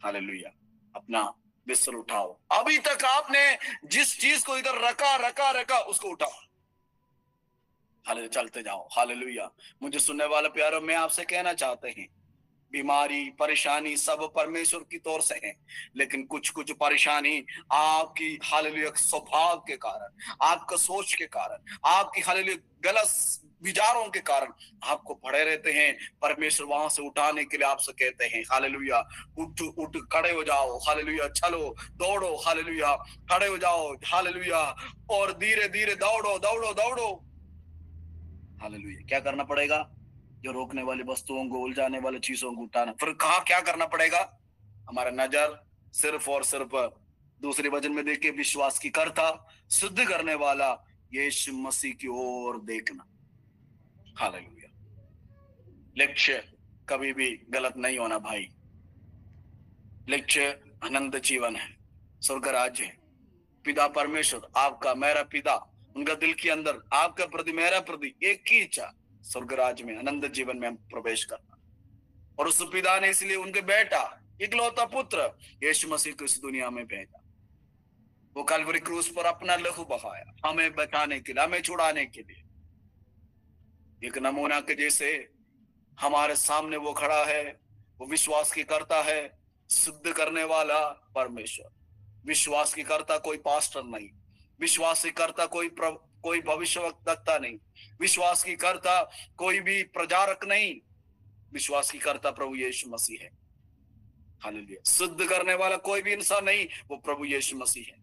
हालेलुया, अपना बिस्तर उठाओ, अभी तक आपने जिस चीज को इधर रखा उसको उठाओ, हालेलुया, चलते जाओ। हालेलुया। मुझे सुनने वाले प्यारों, मैं आपसे कहना चाहते हैं, बीमारी, परेशानी सब परमेश्वर की तौर से है, लेकिन कुछ परेशानी आपकी हालेलुया स्वभाव के कारण, आपका सोच के कारण, आपकी हालेलुया गलत विचारों के कारण आपको पड़े रहते हैं। परमेश्वर वहां से उठाने के लिए आपसे कहते हैं, हालेलुया, उठ खड़े हो जाओ, हालेलुया, चलो, दौड़ो, हालेलुया, खड़े हो जाओ, हालेलुया, और धीरे धीरे दौड़ो, दौड़ो, दौड़ो, हालेलुया। क्या करना पड़ेगा? जो रोकने वाली वस्तुओं को, उलझाने वाली चीजों को उठाना। फिर कहा क्या करना पड़ेगा? हमारा नजर सिर्फ और सिर्फ दूसरे वचन में देखिए, विश्वास की कर्ता, सिद्ध करने वाला यीशु मसीह की ओर देखना। हालेलुया। लक्ष्य कभी भी गलत नहीं होना भाई। लक्ष्य अनंत जीवन है, स्वर्ग राज्य है। पिता परमेश्वर, आपका, मेरा पिता, उनका दिल के अंदर आपका प्रति, मेरा प्रति एक ही इच्छा, स्वर्ग राज्य में, अनंत जीवन में हम प्रवेश करना। और उस पिता ने इसलिए उनके बेटा, इकलौता पुत्र यीशु मसीह को इस दुनिया में भेजा। वो कलवरी क्रूस पर अपना लहू बहाया, हमें बचाने के लिए, हमें छुड़ाने के लिए। एक नमूना के जैसे हमारे सामने वो खड़ा है, वो विश्वास की करता है, सिद्ध करने वाला परमेश्वर। विश्वास की करता कोई पास्टर नहीं, विश्वास की करता कोई भविष्यवक्ता नहीं, विश्वास की करता कोई भी प्रचारक नहीं, विश्वास की करता प्रभु यीशु मसीह है। हालेलुया। सिद्ध करने वाला कोई भी इंसान नहीं, वो प्रभु यीशु मसीह है।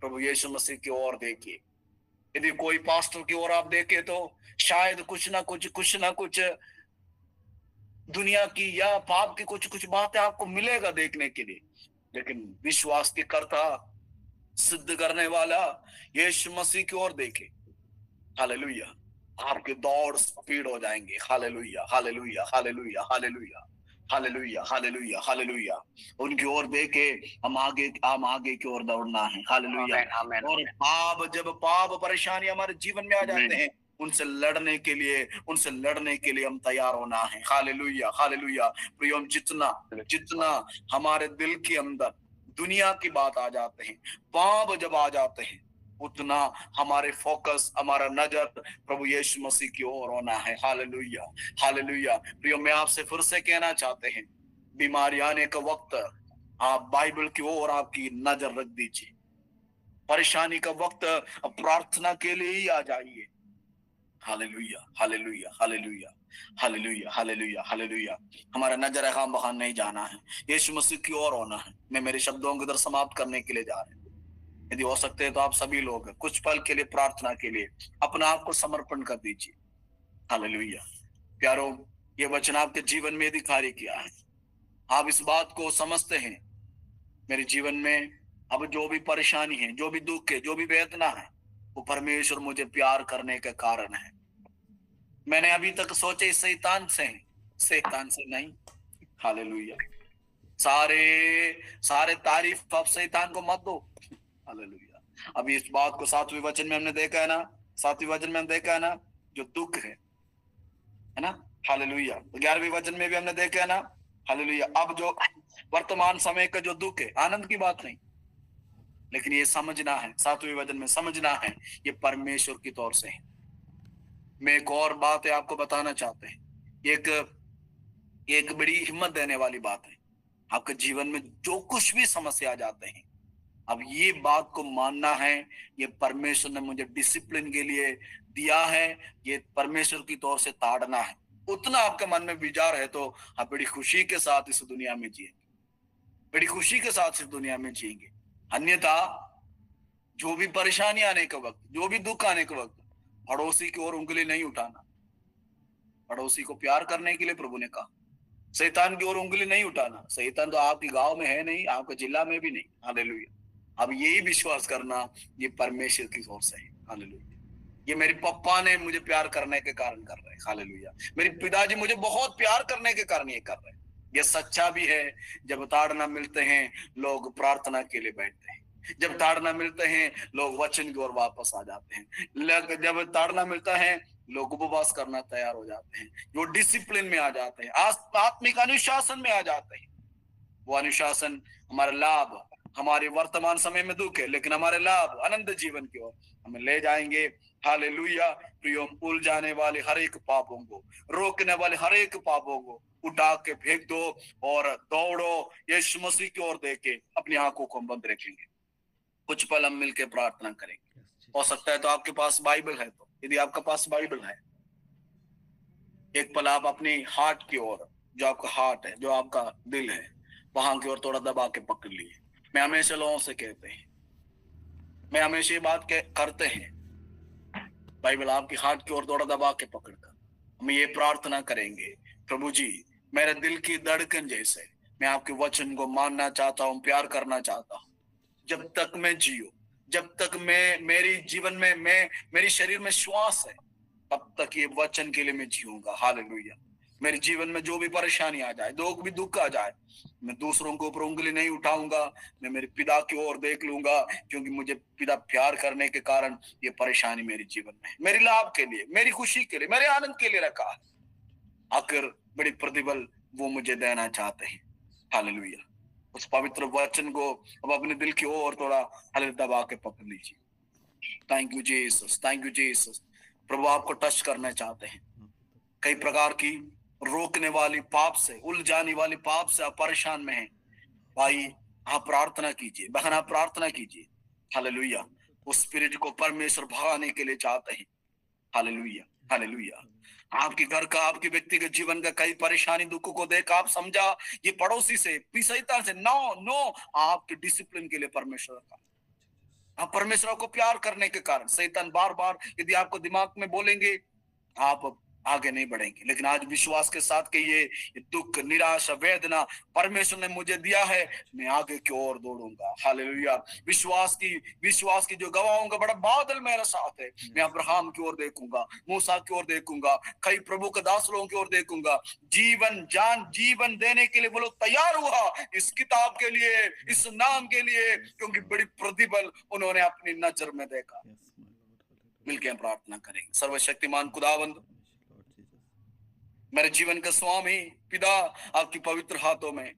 प्रभु यीशु मसीह की ओर देखिए। यदि कोई पास्टर की ओर आप देखें तो शायद कुछ ना कुछ दुनिया की या पाप की कुछ बातें आपको मिलेगा देखने के लिए, लेकिन विश्वास की करता सिद्ध करने वाला यीशु मसीह की ओर देखे। हालेलुया। आपके दौड़ स्पीड हो जाएंगे। Hallelujah, hallelujah, hallelujah, hallelujah, hallelujah, hallelujah, hallelujah. उनकी ओर देखे हम आगे की ओर दौड़ना है। हालेलुया। आमेन, और जब पाप परेशानी हमारे जीवन में आ जाते हैं, उनसे लड़ने के लिए हम तैयार होना है। Hallelujah, hallelujah. प्रियो, जितना हमारे दिल के अंदर दुनिया की बात आ जाते हैं, पाप जब आ जाते हैं, उतना हमारे फोकस, हमारा नजर प्रभु यीशु मसीह की ओर होना है। Hallelujah, hallelujah. प्रियो, मैं आपसे फिर से कहना चाहते हैं, बीमारी आने का वक्त आप बाइबल की ओर आपकी नजर रख दीजिए। परेशानी का वक्त प्रार्थना के लिए ही आ जाइए। Hallelujah, hallelujah, hallelujah, hallelujah, hallelujah, hallelujah. हमारा नजर हम बहान नहीं जाना है, यीशु मसीह की ओर होना है। मैं मेरे शब्दों को इधर समाप्त करने के लिए जा रहा हूं। यदि हो सकते हैं तो आप सभी लोग कुछ पल के लिए प्रार्थना के लिए अपना आप को समर्पण कर दीजिए। हालेलुया। प्यारो, ये वचन आपके जीवन में यदि कार्य किया है, आप इस बात को समझते हैं, मेरे जीवन में अब जो भी परेशानी है, जो भी दुख है, जो भी वेदना है, वो परमेश्वर मुझे प्यार करने का कारण है। मैंने अभी तक सोचे शैतान से नहीं। हालेलुया। सारे तारीफ आप शैतान को मत दो। हालेलुया। अभी इस बात को 7वें वचन में हमने देखा है ना, 7वें वचन में हम देखा है ना, जो दुख है ना। हालेलुया। 11वें वचन में भी हमने देखा है ना। हालेलुया। अब जो वर्तमान समय का जो दुख है, आनंद की बात नहीं, लेकिन ये समझना है, 7वें वचन में समझना है, ये परमेश्वर की तौर से है। मैं एक और बात है आपको बताना चाहते हैं, एक बड़ी हिम्मत देने वाली बात है। आपके जीवन में जो कुछ भी समस्या आ जाते हैं, अब ये बात को मानना है, ये परमेश्वर ने मुझे डिसिप्लिन के लिए दिया है, ये परमेश्वर की तौर से ताड़ना है। उतना आपके मन में विचार है तो आप बड़ी खुशी के साथ इस दुनिया में जिएंगे, बड़ी खुशी के साथ इस दुनिया में जिएंगे। अन्यथा जो भी परेशानी आने के वक्त, जो भी दुख आने के वक्त, पड़ोसी की ओर उंगली नहीं उठाना। पड़ोसी को प्यार करने के लिए प्रभु ने कहा। शैतान की ओर उंगली नहीं उठाना। शैतान तो आपके गांव में है नहीं, आपके जिला में भी नहीं। हालेलुया। अब यही विश्वास करना, ये परमेश्वर की ओर से है। हालेलुया। ये मेरे पापा ने मुझे प्यार करने के कारण कर रहे हैं। हालेलुया। मेरे पिताजी मुझे बहुत प्यार करने के कारण ये कर रहे हैं। ये सच्चा भी है। जब ताड़ना मिलते हैं, लोग प्रार्थना के लिए बैठते हैं। जब ताड़ना मिलते हैं, लोग वचन की ओर वापस आ जाते हैं। जब ताड़ना मिलता है, लोग उपवास करना तैयार हो जाते हैं, जो डिसिप्लिन में आ जाते हैं, आत्मिक अनुशासन में आ जाते हैं। वो अनुशासन हमारा लाभ, हमारे वर्तमान समय में दुख है, लेकिन हमारे लाभ अनंत जीवन की ओर हमें ले जाएंगे। हालेलुया। प्रियो, उलझाने वाले हर एक पापों को, रोकने वाले हर एक पापों को उठा के फेंक दो और दौड़ो यीशु मसीह की ओर देके अपनी आंखों को बंद रखेंगे। कुछ पल हम मिलकर प्रार्थना करेंगे। हो सकता है तो आपके पास बाइबल है, तो यदि आपके पास बाइबल है, एक पल आप अपनी हार्ट की ओर, जो आपका हार्ट है, जो आपका दिल है, वहां की ओर थोड़ा दबा के पकड़ लिए। मैं हमेशा लोगों से कहते हैं, मैं हमेशा ये बात करते हैं, बाइबल आपकी हार्ट की ओर थोड़ा दबा के पकड़कर हम ये प्रार्थना करेंगे, प्रभु जी, मेरे दिल की धड़कन जैसे मैं आपके वचन को मानना चाहता हूँ, प्यार करना चाहता हूँ। जब तक मैं जियो, जब तक मेरी जीवन में मेरी शरीर में श्वास है, तब तक ये वचन के लिए मैं जीऊंगा। हालेलुया। मेरे जीवन में जो भी परेशानी आ जाए, जो भी दुख आ जाए, मैं दूसरों के ऊपर उंगली नहीं उठाऊंगा, मैं मेरे पिता की ओर देख लूंगा, क्योंकि मुझे पिता प्यार करने के कारण ये परेशानी मेरे जीवन में, मेरे लाभ के लिए, मेरी खुशी के लिए, मेरे आनंद के लिए रखा है। आखिर बड़ी प्रतिफल वो मुझे देना चाहते हैं। हालेलुया। उस पवित्र वचन को अब अपने दिल की ओर थोड़ा हल्के दबा के पकड़ लीजिए। Thank you Jesus, thank you Jesus. प्रभु आपको टच करना चाहते हैं। कई प्रकार की रोकने वाली पाप से, उलझाने वाली पाप से आप परेशान में हैं, भाई आप प्रार्थना कीजिए, बहन आप प्रार्थना कीजिए। हालेलुया। उस स्पिरिट को परमेश्वर भगाने के लिए चाहते हैं। Hallelujah, hallelujah. आपके घर का, आपके व्यक्तिगत जीवन का कई परेशानी दुख को देख आप समझा ये पड़ोसी से, शैतान से, नो नो, आपके डिसिप्लिन के लिए परमेश्वर का, आप परमेश्वर को प्यार करने के कारण शैतान बार बार यदि आपको दिमाग में बोलेंगे आप आगे नहीं बढ़ेंगे। लेकिन आज विश्वास के साथ कि ये दुख, निराशा, वेदना परमेश्वर ने मुझे दिया है, मैं आगे की ओर दौड़ूंगा। हालेलुया। विश्वास की जो गवाहों का बड़ा बादल मेरे साथ है। मैं अब्राहम की ओर देखूंगा, मूसा की ओर देखूंगा, कई प्रभु के दास लोगों की ओर देखूंगा। जीवन देने के लिए वो लोग तैयार हुआ इस किताब के लिए, इस नाम के लिए, क्योंकि बड़ी प्रतिबल उन्होंने अपनी नजर में देखा। मिलकर प्रार्थना करेंगे। सर्वशक्तिमान खुदावंद, मेरे जीवन का स्वामी पिता, आपकी पवित्र हाथों में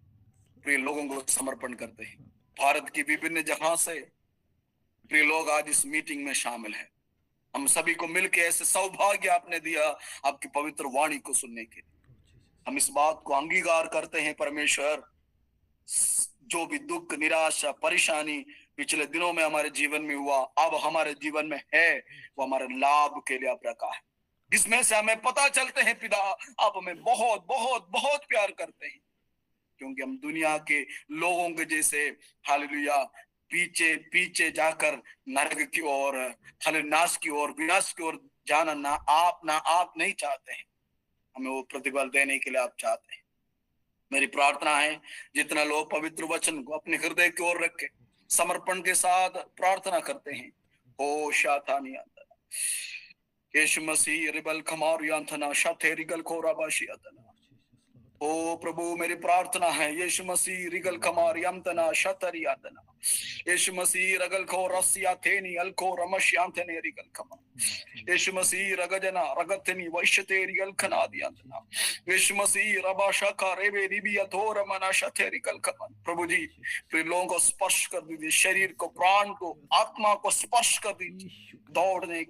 प्रिय लोगों को समर्पण करते हैं। भारत की विभिन्न जगह से प्रिय लोग आज इस मीटिंग में शामिल हैं। हम सभी को मिलकर ऐसे सौभाग्य आपने दिया आपकी पवित्र वाणी को सुनने के लिए। हम इस बात को अंगीकार करते हैं परमेश्वर, जो भी दुख, निराशा, परेशानी पिछले दिनों में हमारे जीवन में हुआ, अब हमारे जीवन में है, वो हमारे लाभ के लिए आप रखा है। इसमें से हमें पता चलते हैं पिता आप हमें बहुत बहुत बहुत प्यार करते हैं, क्योंकि हम दुनिया के लोगों के जैसे हालेलुया पीछे पीछे जाकर नरक की ओर, नाश की ओर, विनाश की ओर जाना ना आप नहीं चाहते हैं। हमें वो प्रतिफल देने के लिए आप चाहते हैं। मेरी प्रार्थना है जितना लोग पवित्र वचन को अपने हृदय की ओर रख के समर्पण के साथ प्रार्थना करते हैं, ओ शातानी यीशु मसीह रिबल खमार यांथना शाथे रिगल खोराबाशी अतना। ओ प्रभु मेरी प्रार्थना है यीशु मसीह रिगल खमार यमतना शतरी अतना। यीशु मसीह रगल खो रसिया थेनी अलखो रमश्यांथने रिगल खमा। यीशु मसीह रगजना रगतनी वैश्यते रिगल खना दियांतना। यीशु मसीह रबाशा का रेबे रिबी अथोर मना शथे रिगल खमा। प्रभु जी फिर लोगों को स्पर्श कर दीजिए, शरीर को, प्राण को, आत्मा को स्पर्श कर दीजिए। दौड़ने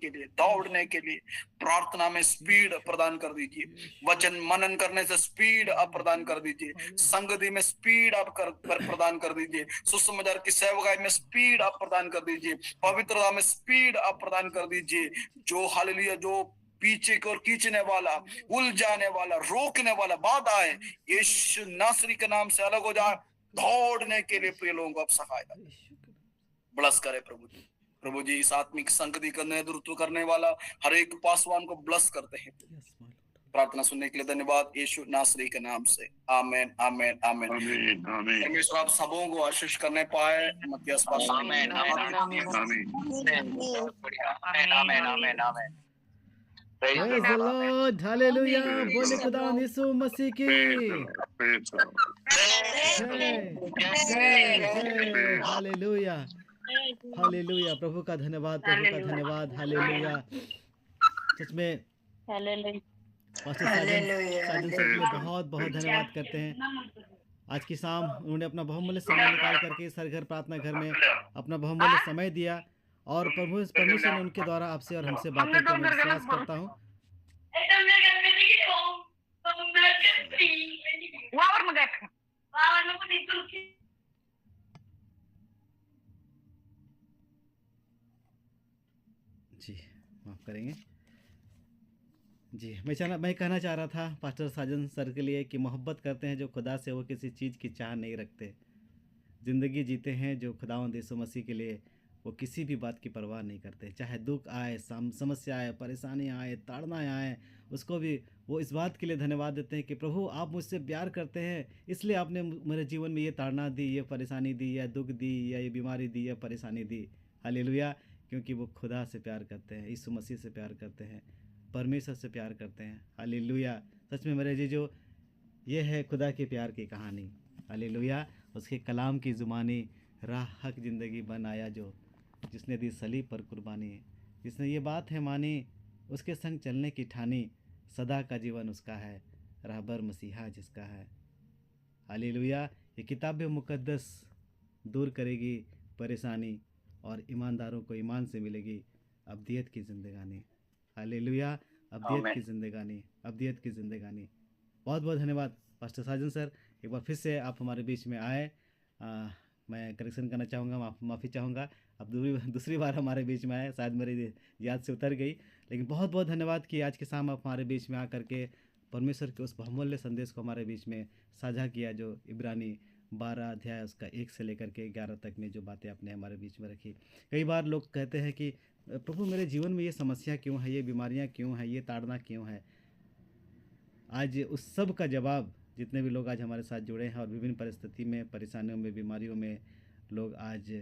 के लिए प्रार्थना में स्पीड प्रदान कर दीजिए। वचन मनन करने से स्पीड आप प्रदान कर दीजिए। संगति में स्पीड आप प्रदान कर दीजिए। सुसमाचार की सेवकाई में स्पीड आप प्रदान कर दीजिए। पवित्रता में स्पीड आप प्रदान कर दीजिए। जो हालेलुया जो पीछे की ओर खींचने वाला, उलझाने वाला, रोकने वाला बाधा है, यीशु नासरी के नाम से अलग हो जाए। दौड़ने के लिए प्रिय लोगों को आप सहायता ब्लस करे प्रभु जी इस आत्मिक संगति का नेतृत्व करने वाला हर एक पासवान को ब्लस करते हैं। प्रार्थना सुनने के लिए धन्यवाद यीशु नासरी के नाम से, आमेन आमेन आमेन आमेन। परमेश्वर आप सबों को आशीष करने पाए। मत्तियास पास आमेन आमेन आमेन आमेन आमेन। Praise the Lord, hallelujah, बोले खुदा यीशु मसीह की जय, हालेलुया हालेलुया। प्रभु का धन्यवाद, हालेलुया। सच में पास्टर साजन सर के लिए बहुत बहुत धन्यवाद करते हैं। आज की शाम उन्होंने अपना बहुमूल्य समय निकाल करके इस घर प्रार्थना घर में अपना बहुमूल्य समय दिया और परमेश्वर ने उनके द्वारा आपसे और हमसे बातें की। मैं विश्वास करता हूँ जी, माफ करेंगे जी। मैं कहना चाह रहा था पास्टर साजन सर के लिए कि मोहब्बत करते हैं जो खुदा से, वो किसी चीज़ की चाह नहीं रखते। ज़िंदगी जीते हैं जो खुदावंद यीशु मसीह के लिए, वो किसी भी बात की परवाह नहीं करते। चाहे दुख आए, समस्या आए, परेशानी आए, ताड़ना आए, उसको भी वो इस बात के लिए धन्यवाद देते हैं कि प्रभु आप मुझसे प्यार करते हैं, इसलिए आपने मेरे जीवन में ये ताड़ना दी, ये परेशानी दी, या दुख दी, या ये बीमारी दी, या परेशानी दी। हालेलुया। क्योंकि वो खुदा से प्यार करते हैं, यीशु मसीह से प्यार करते हैं, परमेश्वर से प्यार करते हैं। हालेलुया। सच में मेरे जीजो, ये है खुदा के प्यार की कहानी। हालेलुया। उसके कलाम की ज़ुबानी राह हक ज़िंदगी बन आया, जो जिसने दी सलीब पर कुर्बानी, जिसने ये बात है मानी, उसके संग चलने की ठानी, सदा का जीवन उसका है, रहबर मसीहा जिसका है। हालेलुया। ये किताब मुक़द्दस दूर करेगी परेशानी और ईमानदारों को ईमान से मिलेगी अब्दियत की ज़िंदगानी। हालेलुया। अब्दियत की ज़िंदगानी, अब्दियत की ज़िंदगानी। बहुत बहुत धन्यवाद पास्टर साजन सर, एक बार फिर से आप हमारे बीच में आए। मैं करेक्शन करना चाहूँगा, माफ़ी चाहूँगा। अब दूसरी बार हमारे बीच में आए, शायद मेरी याद से उतर गई, लेकिन बहुत बहुत धन्यवाद कि आज के शाम आप हमारे बीच में आकर के परमेश्वर के उस बहुमूल्य संदेश को हमारे बीच में साझा किया, जो इब्रानी 12 अध्याय उसका 1 से लेकर के 11 तक में जो बातें आपने हमारे बीच में रखी। कई बार लोग कहते हैं कि प्रभु मेरे जीवन में ये समस्या क्यों है, ये बीमारियां क्यों हैं, ये ताड़ना क्यों है। आज उस सब का जवाब, जितने भी लोग आज हमारे साथ जुड़े हैं और विभिन्न परिस्थिति में, परेशानियों में, बीमारियों में लोग आज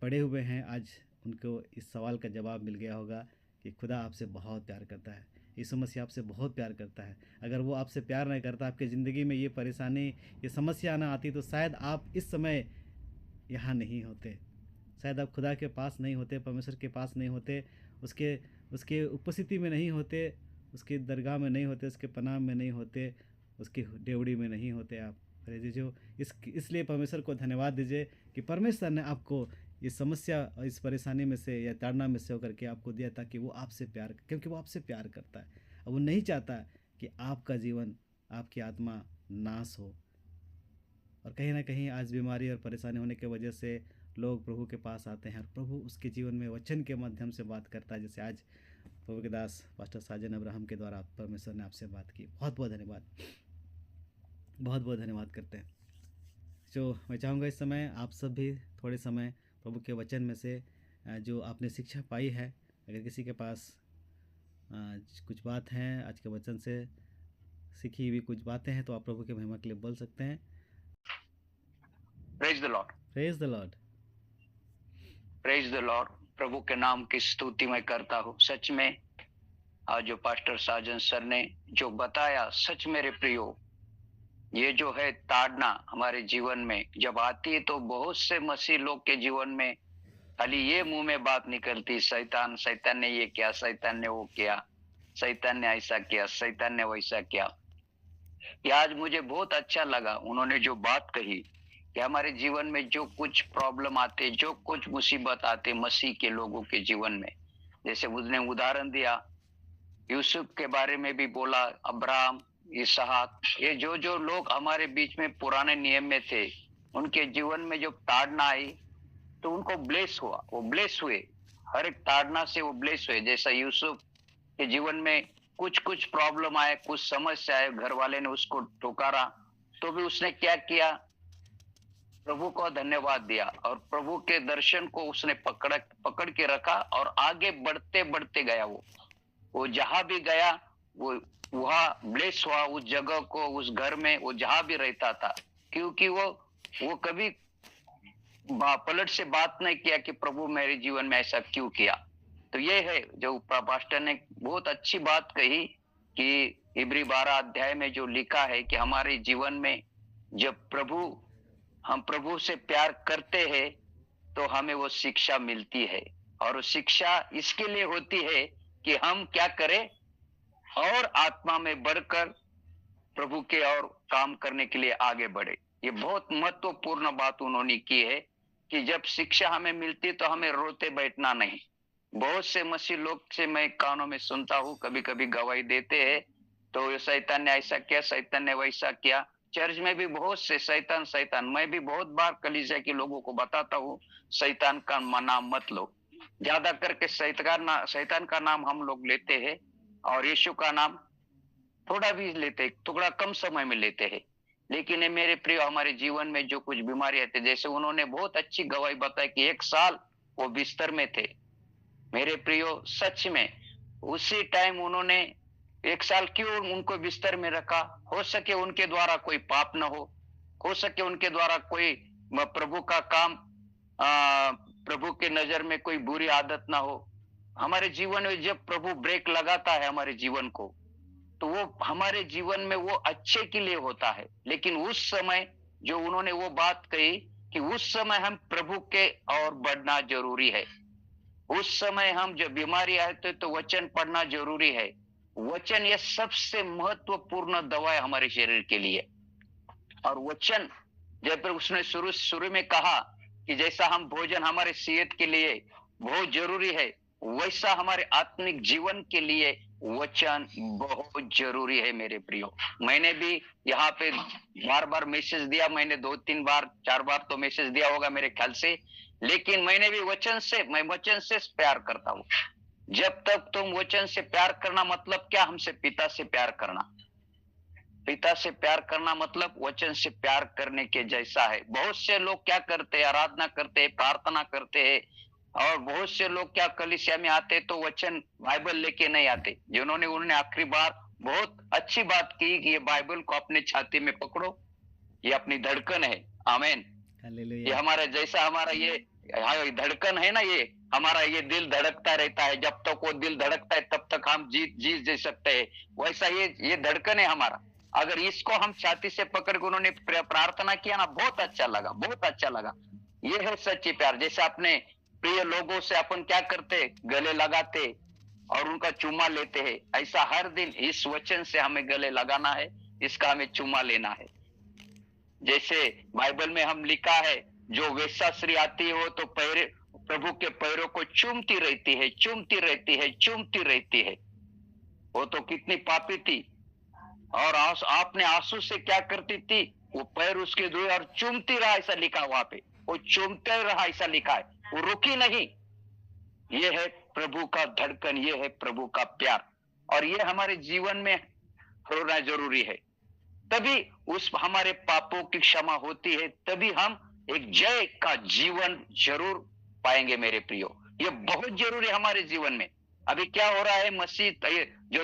पड़े हुए हैं, आज उनको इस सवाल का जवाब मिल गया होगा कि खुदा आपसे बहुत प्यार करता है, यीशु मसीह आपसे बहुत प्यार करता है। अगर वो आपसे प्यार नहीं करता, आपकी ज़िंदगी में ये परेशानी, ये समस्या ना आती, तो शायद आप इस समय यहाँ नहीं होते, शायद आप खुदा के पास नहीं होते, परमेश्वर के पास नहीं होते, उसके उपस्थिति में नहीं होते, उसकी दरगाह में नहीं होते, उसके पनाह में नहीं होते, उसकी डेवड़ी में नहीं होते आप। अरे दीजिए इसलिए परमेश्वर को धन्यवाद दीजिए कि परमेश्वर ने आपको इस समस्या और इस परेशानी में से या ताड़ना में से होकर के आपको दिया, ताकि वो आपसे प्यार, क्योंकि वो आपसे प्यार करता है और वो नहीं चाहता कि आपका जीवन, आपकी आत्मा नाश हो। और कहीं ना कहीं आज बीमारी और परेशानी होने की वजह से लोग प्रभु के पास आते हैं और प्रभु उसके जीवन में वचन के माध्यम से बात करता है, जैसे आज प्रभु के दास पास्टर साजन अब्राहम के द्वारा परमेश्वर ने आपसे बात की। बहुत बहुत धन्यवाद, बहुत बहुत धन्यवाद करते हैं। जो मैं चाहूँगा इस समय आप सब भी थोड़े समय प्रभु के वचन में से जो आपने शिक्षा पाई है, अगर किसी के पास कुछ बात है आज के वचन से सीखी हुई कुछ बातें हैं, तो आप प्रभु के महिमा के लिए बोल सकते हैं। Praise the Lord, praise the Lord, praise the Lord. प्रभु के नाम की स्तुति मैं करता हूँ। सच में आज जो पास्टर साजन सर ने जो बताया, सच मेरे प्रियो, ये जो है ताड़ना हमारे जीवन में जब आती है, तो बहुत से मसीह लोग के जीवन में खाली ये मुंह में बात निकलती, शैतान ने ये किया, शैतान ने वो किया, शैतान ने ऐसा किया, शैतान ने वैसा किया। ये आज मुझे बहुत अच्छा लगा उन्होंने जो बात कही कि हमारे जीवन में जो कुछ प्रॉब्लम आते, जो कुछ मुसीबत आते मसीह के लोगों के जीवन में, जैसे उसने उदाहरण दिया, यूसुफ के बारे में भी बोला, अब्राहम, इसहाक, ये जो जो लोग हमारे बीच में पुराने नियम में थे, उनके जीवन में जब ताड़ना आई तो उनको ब्लेस हुआ, वो ब्लेस हुए, हर एक ताड़ना से वो ब्लेस हुए। जैसा यूसुफ के जीवन में कुछ कुछ प्रॉब्लम आए, कुछ समस्या आए, घर वाले ने उसको ठुकारा, तो भी उसने क्या किया, प्रभु को धन्यवाद दिया और प्रभु के दर्शन को उसने पकड़ के रखा और आगे बढ़ते बढ़ते गया। वो जहां भी गया वो वहां ब्लेस हुआ, उस जगह को, उस घर में, वो जहां भी रहता था, क्योंकि वो कभी पलट से बात नहीं किया कि प्रभु मेरे जीवन में ऐसा क्यों किया। तो ये है जो पास्टर ने बहुत अच्छी बात कही कि इब्री 12 अध्याय में जो लिखा है कि हमारे जीवन में जब हम प्रभु से प्यार करते हैं तो हमें वो शिक्षा मिलती है, और वो शिक्षा इसके लिए होती है कि हम क्या करें और आत्मा में बढ़कर प्रभु के और काम करने के लिए आगे बढ़े। ये बहुत महत्वपूर्ण बात उन्होंने की है कि जब शिक्षा हमें मिलती तो हमें रोते बैठना नहीं। बहुत से मसीह लोग से मैं कानों में सुनता हूँ, कभी कभी गवाही देते हैं, तो शैतान ने ऐसा किया, शैतान ने वैसा किया। चर्च में भी बहुत से शैतान, मैं भी बहुत बार कलीसिया के लोगों को बताता हूँ, शैतान का नाम मत लो। ज्यादा करके शैतान का नाम हम लोग लेते हैं और यीशु का नाम थोड़ा भी लेते, थोड़ा कम समय में लेते हैं। लेकिन ये मेरे प्रिय, हमारे जीवन में जो कुछ बीमारी आती, जैसे उन्होंने बहुत अच्छी गवाही बताई कि 1 साल वो बिस्तर में थे। मेरे प्रियो, सच में उसी टाइम उन्होंने 1 साल क्यों उनको बिस्तर में रखा? हो सके उनके द्वारा कोई पाप न हो सके उनके द्वारा कोई प्रभु का काम, प्रभु के नजर में कोई बुरी आदत ना हो। हमारे जीवन में जब प्रभु ब्रेक लगाता है हमारे जीवन को, तो वो हमारे जीवन में वो अच्छे के लिए होता है। लेकिन उस समय जो उन्होंने वो बात कही कि उस समय हम प्रभु के और बढ़ना जरूरी है। उस समय हम जब बीमारी आए तो वचन पढ़ना जरूरी है। वचन ये सबसे महत्वपूर्ण दवा है हमारे शरीर के लिए। और वचन जब उसने शुरू में कहा कि जैसा हम भोजन हमारे सेहत के लिए बहुत जरूरी है, वैसा हमारे आत्मिक जीवन के लिए वचन बहुत जरूरी है। मेरे प्रियो, मैंने भी यहाँ पे बार बार मैसेज दिया, मैंने 2-3 बार 4 बार तो मैसेज दिया होगा मेरे ख्याल से, लेकिन मैं वचन से प्यार करता हूँ। जब तक तुम वचन से प्यार करना मतलब क्या? हमसे पिता से प्यार करना। पिता से प्यार करना मतलब वचन से प्यार करने के जैसा है। बहुत से लोग क्या करते हैं, आराधना करते हैं, प्रार्थना करते हैं, और बहुत से लोग क्या कलीसिया में आते तो वचन बाइबल लेके नहीं आते। उन्होंने आखिरी बार बहुत अच्छी बात की कि ये बाइबल को अपने छाती में पकड़ो, ये अपनी धड़कन है। आमीन। ये हालेलुया। हमारा जैसा हमारा ये धड़कन है ना, ये हमारा ये दिल धड़कता रहता है। जब तक वो दिल धड़कता है तब तक हम जी सकते हैं। वैसा ये धड़कन है हमारा। अगर इसको हम छाती से पकड़ के उन्होंने प्रार्थना किया ना, बहुत अच्छा लगा, बहुत अच्छा लगा। ये है सच्ची प्यार। जैसे अपने प्रिय लोगों से अपन क्या करते, गले लगाते और उनका चुम्मा लेते हैं, ऐसा हर दिन इस वचन से हमें गले लगाना है, इसका हमें चुम्मा लेना है। जैसे बाइबल में हम लिखा है, जो वेश्याश्री आती है वो तो प्रभु के पैरों को चूमती रहती है, चूमती रहती है, चूमती रहती है। वो तो कितनी पापी थी, और आपने आंसू से क्या करती थी, वो पैर उसके धोए और चूमती रहा, ऐसा लिखा वहां पे। वो चूमते रहा, ऐसा लिखा है, वो रुकी नहीं। ये है प्रभु का धड़कन, ये है प्रभु का प्यार, और ये हमारे जीवन में होना जरूरी है। तभी उस हमारे पापों की क्षमा होती है, तभी हम एक जय का जीवन जरूर पाएंगे मेरे प्रियो। ये बहुत जरूरी है हमारे जीवन में। अभी क्या हो रहा है, मसीह जो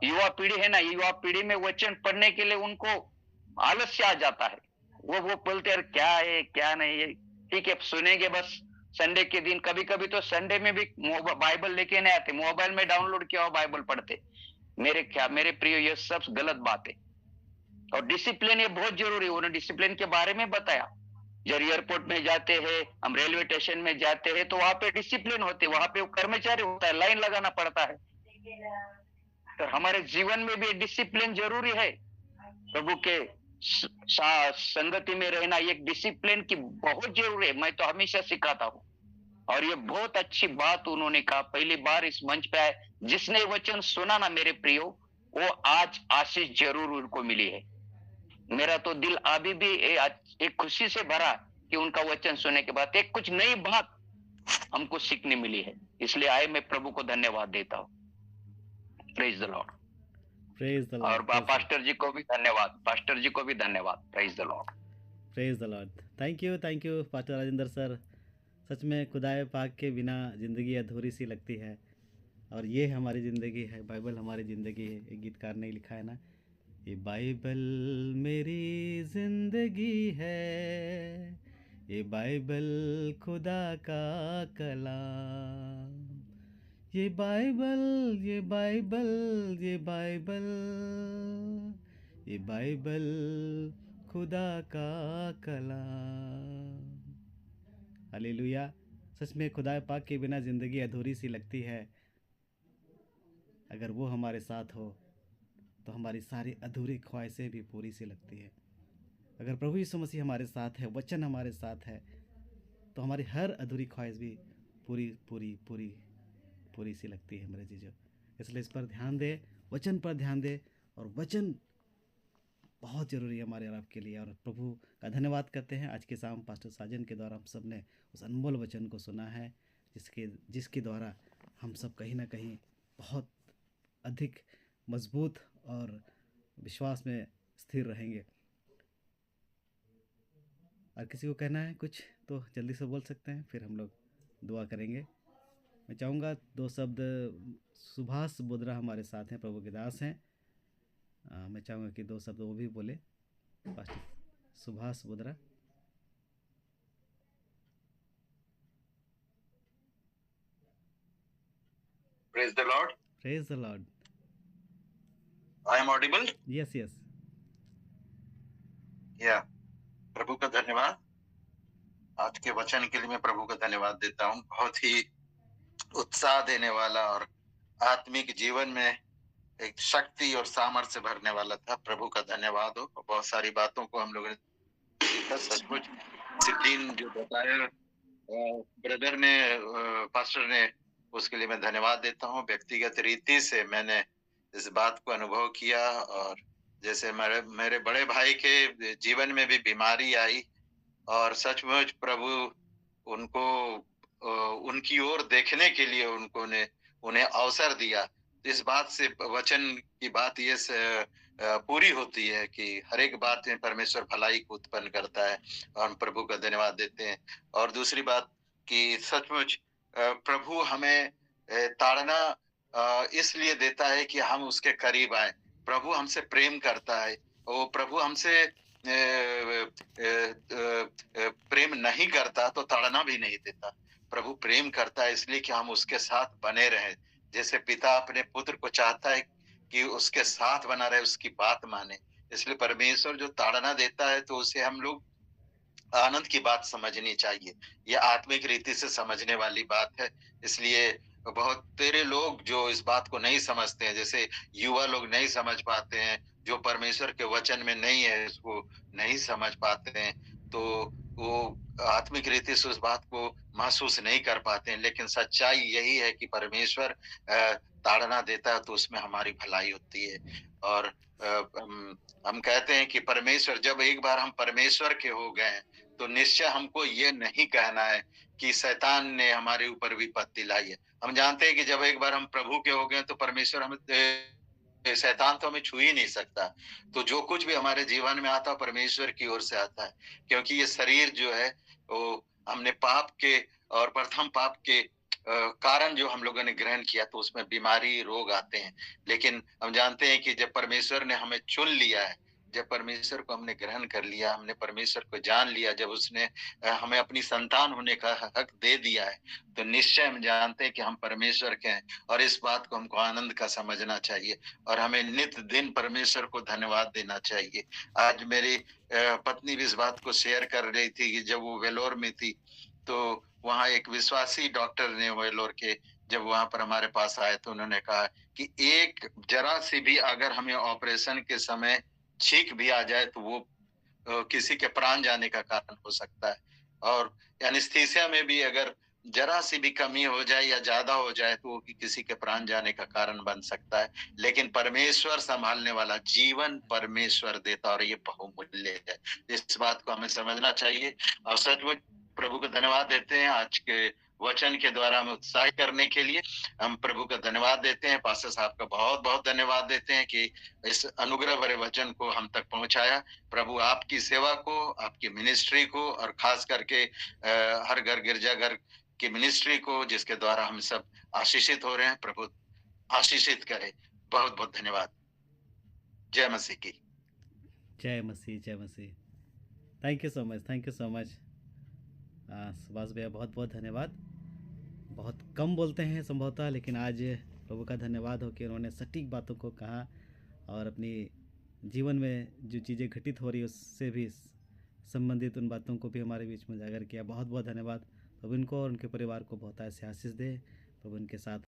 युवा पीढ़ी है ना, युवा पीढ़ी में वचन पढ़ने के लिए उनको आलस्य आ जाता है। वो बोलते हैं क्या है क्या नहीं है, ठीक है सुनेंगे बस संडे के दिन। कभी कभी तो संडे में भी बाइबल लेके नहीं आते, मोबाइल में डाउनलोड किया हुआ बाइबल पढ़ते। मेरे प्रियो, ये सब गलत बात है। और डिसिप्लिन ये बहुत जरूरी है। उन्होंने डिसिप्लिन के बारे में बताया। जब एयरपोर्ट में जाते हैं, हम रेलवे स्टेशन में जाते हैं, तो वहां पे डिसिप्लिन होते, वहां पे कर्मचारी होता है, लाइन लगाना पड़ता है। तो हमारे जीवन में भी डिसिप्लिन जरूरी है। प्रभु के संगति में रहना एक डिसिप्लिन की बहुत जरूरी है। मैं तो हमेशा सिखाता हूँ, और ये बहुत अच्छी बात उन्होंने कहा। पहली बार इस मंच पे आए, जिसने वचन सुना ना मेरे प्रियो, वो आज आशीष जरूर उनको मिली है। मेरा तो दिल अभी भी एक खुशी से भरा कि उनका वचन सुनने के बाद एक कुछ नई बात हमको सीखने मिली है। इसलिए आए, मैं प्रभु को धन्यवाद देता हूँ। Praise the Lord. Praise the और लॉर्ड। पास्टर जी को भी धन्यवाद, पास्टर जी को भी धन्यवाद। Praise the Lord. Praise the Lord. Thank you pastor Rajendra sir. सच में खुदाए पाक के बिना ज़िंदगी अधूरी सी लगती है, और ये हमारी ज़िंदगी है, बाइबल हमारी ज़िंदगी है। एक गीतकार ने लिखा है ना, ये बाइबल मेरी ज़िंदगी है, ये बाइबल खुदा का कलाम, ये बाइबल ये बाइबल ये बाइबल ये बाइबल खुदा का कलाम। हालेलुया। सच में खुदा पाक के बिना ज़िंदगी अधूरी सी लगती है। अगर वो हमारे साथ हो तो हमारी सारी अधूरी ख्वाहिशें भी पूरी सी लगती है। अगर प्रभु यीशु मसीह हमारे साथ है, वचन हमारे साथ है, तो हमारी हर अधूरी ख्वाहिश भी पूरी पूरी पूरी पूरी सी लगती है मेरे जीजो। इसलिए इस पर ध्यान दें, वचन पर ध्यान दें, और वचन बहुत ज़रूरी है हमारे और आपके लिए। और प्रभु का धन्यवाद करते हैं, आज के शाम पास्टर साजन के द्वारा हम सब ने उस अनमोल वचन को सुना है, जिसके द्वारा हम सब कहीं ना कहीं बहुत अधिक मजबूत और विश्वास में स्थिर रहेंगे। और किसी को कहना है कुछ तो जल्दी से बोल सकते हैं, फिर हम लोग दुआ करेंगे। मैं चाहूँगा 2 शब्द, सुभाष बोदरा हमारे साथ हैं, प्रभु के दास हैं। मैं चाहूँगा कि 2 शब्द वो भी बोले। Pastor Subhash Bodra. Praise the Lord. Praise the Lord. I am audible. Yes yes. Yeah. प्रभु का धन्यवाद। आज के वचन के लिए मैं प्रभु का धन्यवाद देता हूँ। बहुत ही उत्साह देने वाला और आत्मिक जीवन में एक शक्ति और सामर्थ्य भरने वाला था। प्रभु का धन्यवाद हो। बहुत सारी बातों को हम लोगों ने सचमुच सिद्दीन जो बताया ब्रदर ने, पास्टर ने, उसके लिए मैं धन्यवाद देता हूँ। व्यक्तिगत रीति से मैंने इस बात को अनुभव किया, और जैसे मेरे बड़े भाई के जीवन में भी बीमारी आई, और सचमुच प्रभु उनको उनकी ओर देखने के लिए उन्हें अवसर दिया। इस बात से वचन की बात ये पूरी होती है कि हर एक बात में परमेश्वर भलाई को उत्पन्न करता है और हम प्रभु का धन्यवाद देते हैं। और दूसरी बात कि सचमुच प्रभु हमें ताड़ना इसलिए देता है कि हम उसके करीब आए। प्रभु हमसे प्रेम करता है। वो प्रभु हमसे प्रेम नहीं करता तो ताड़ना भी नहीं देता। प्रभु प्रेम करता है इसलिए कि हम उसके साथ बने रहें। जैसे पिता अपने पुत्र को चाहता है कि उसके साथ बना रहे, उसकी बात माने। इसलिए परमेश्वर जो ताड़ना देता है तो उसे हम लोग आनंद की बात समझनी चाहिए। ये आत्मिक रीति से समझने वाली बात है। इसलिए बहुत तेरे लोग जो इस बात को नहीं समझते हैं, जैसे युवा लोग नहीं समझ पाते हैं, जो परमेश्वर के वचन में नहीं है, इसको नहीं समझ पाते हैं, तो वो आत्मिक रीति से उस बात को महसूस नहीं कर पाते हैं। लेकिन सच्चाई यही है कि परमेश्वर ताड़ना देता है तो उसमें हमारी भलाई होती है। और हम कहते हैं कि परमेश्वर, जब एक बार हम परमेश्वर के हो गए हैं, तो निश्चय हमको ये नहीं कहना है कि शैतान ने हमारे ऊपर विपत्ति लाई है। हम जानते हैं कि जब एक बार हम प्रभु के हो गए तो परमेश्वर हमें शैतान तो हमें छू ही नहीं सकता। तो जो कुछ भी हमारे जीवन में आता है परमेश्वर की ओर से आता है, क्योंकि ये शरीर जो है वो हमने पाप के और प्रथम पाप के कारण जो हम लोगों ने ग्रहण किया तो उसमें बीमारी रोग आते हैं। लेकिन हम जानते हैं कि जब परमेश्वर ने हमें चुन लिया है, जब परमेश्वर को हमने ग्रहण कर लिया, हमने परमेश्वर को जान लिया, जब उसने हमें अपनी संतान होने का हक दे दिया है, तो निश्चय हम जानते हैं कि हम परमेश्वर के हैं। और इस बात को हमको आनंद का समझना चाहिए और हमें नित दिन परमेश्वर को धन्यवाद देना चाहिए। आज मेरी पत्नी भी इस बात को शेयर कर रही थी कि जब वो वेलोर में थी तो वहाँ एक विश्वासी डॉक्टर ने वेलोर के जब वहां पर हमारे पास आए तो उन्होंने कहा कि एक जरा सी भी अगर हमें ऑपरेशन के समय छींक भी आ जाए तो वो किसी के प्राण जाने का कारण हो सकता है। और एनेस्थीसिया में भी अगर जरा सी भी कमी हो जाए या ज्यादा हो जाए तो वो किसी के प्राण जाने का कारण बन सकता है। लेकिन परमेश्वर संभालने वाला, जीवन परमेश्वर देता और ये बहुमूल्य है। इस बात को हमें समझना चाहिए और सचमुच प्रभु को धन्यवाद देते हैं आज के वचन के द्वारा हमें उत्साहित करने के लिए। हम प्रभु का धन्यवाद देते हैं। पास्टर साहब का बहुत बहुत धन्यवाद देते हैं कि इस अनुग्रह भरे वचन को हम तक पहुंचाया। प्रभु आपकी सेवा को, आपकी मिनिस्ट्री को और खास करके हर घर गिरजाघर की मिनिस्ट्री को जिसके द्वारा हम सब आशीषित हो रहे हैं, प्रभु आशीषित करे। बहुत बहुत धन्यवाद। जय मसीह की। जय मसीह, जय मसीह। Thank you so much, thank you so much Subhash भैया, बहुत बहुत धन्यवाद। बहुत कम बोलते हैं संभवतः, लेकिन आज प्रभु का धन्यवाद हो कि उन्होंने सटीक बातों को कहा और अपनी जीवन में जो चीज़ें घटित हो रही है उससे भी संबंधित उन बातों को भी हमारे बीच में उजागर किया। बहुत बहुत धन्यवाद। प्रभु इनको और उनके परिवार को बहुत ऐसे आशीष दे, प्रभु उनके साथ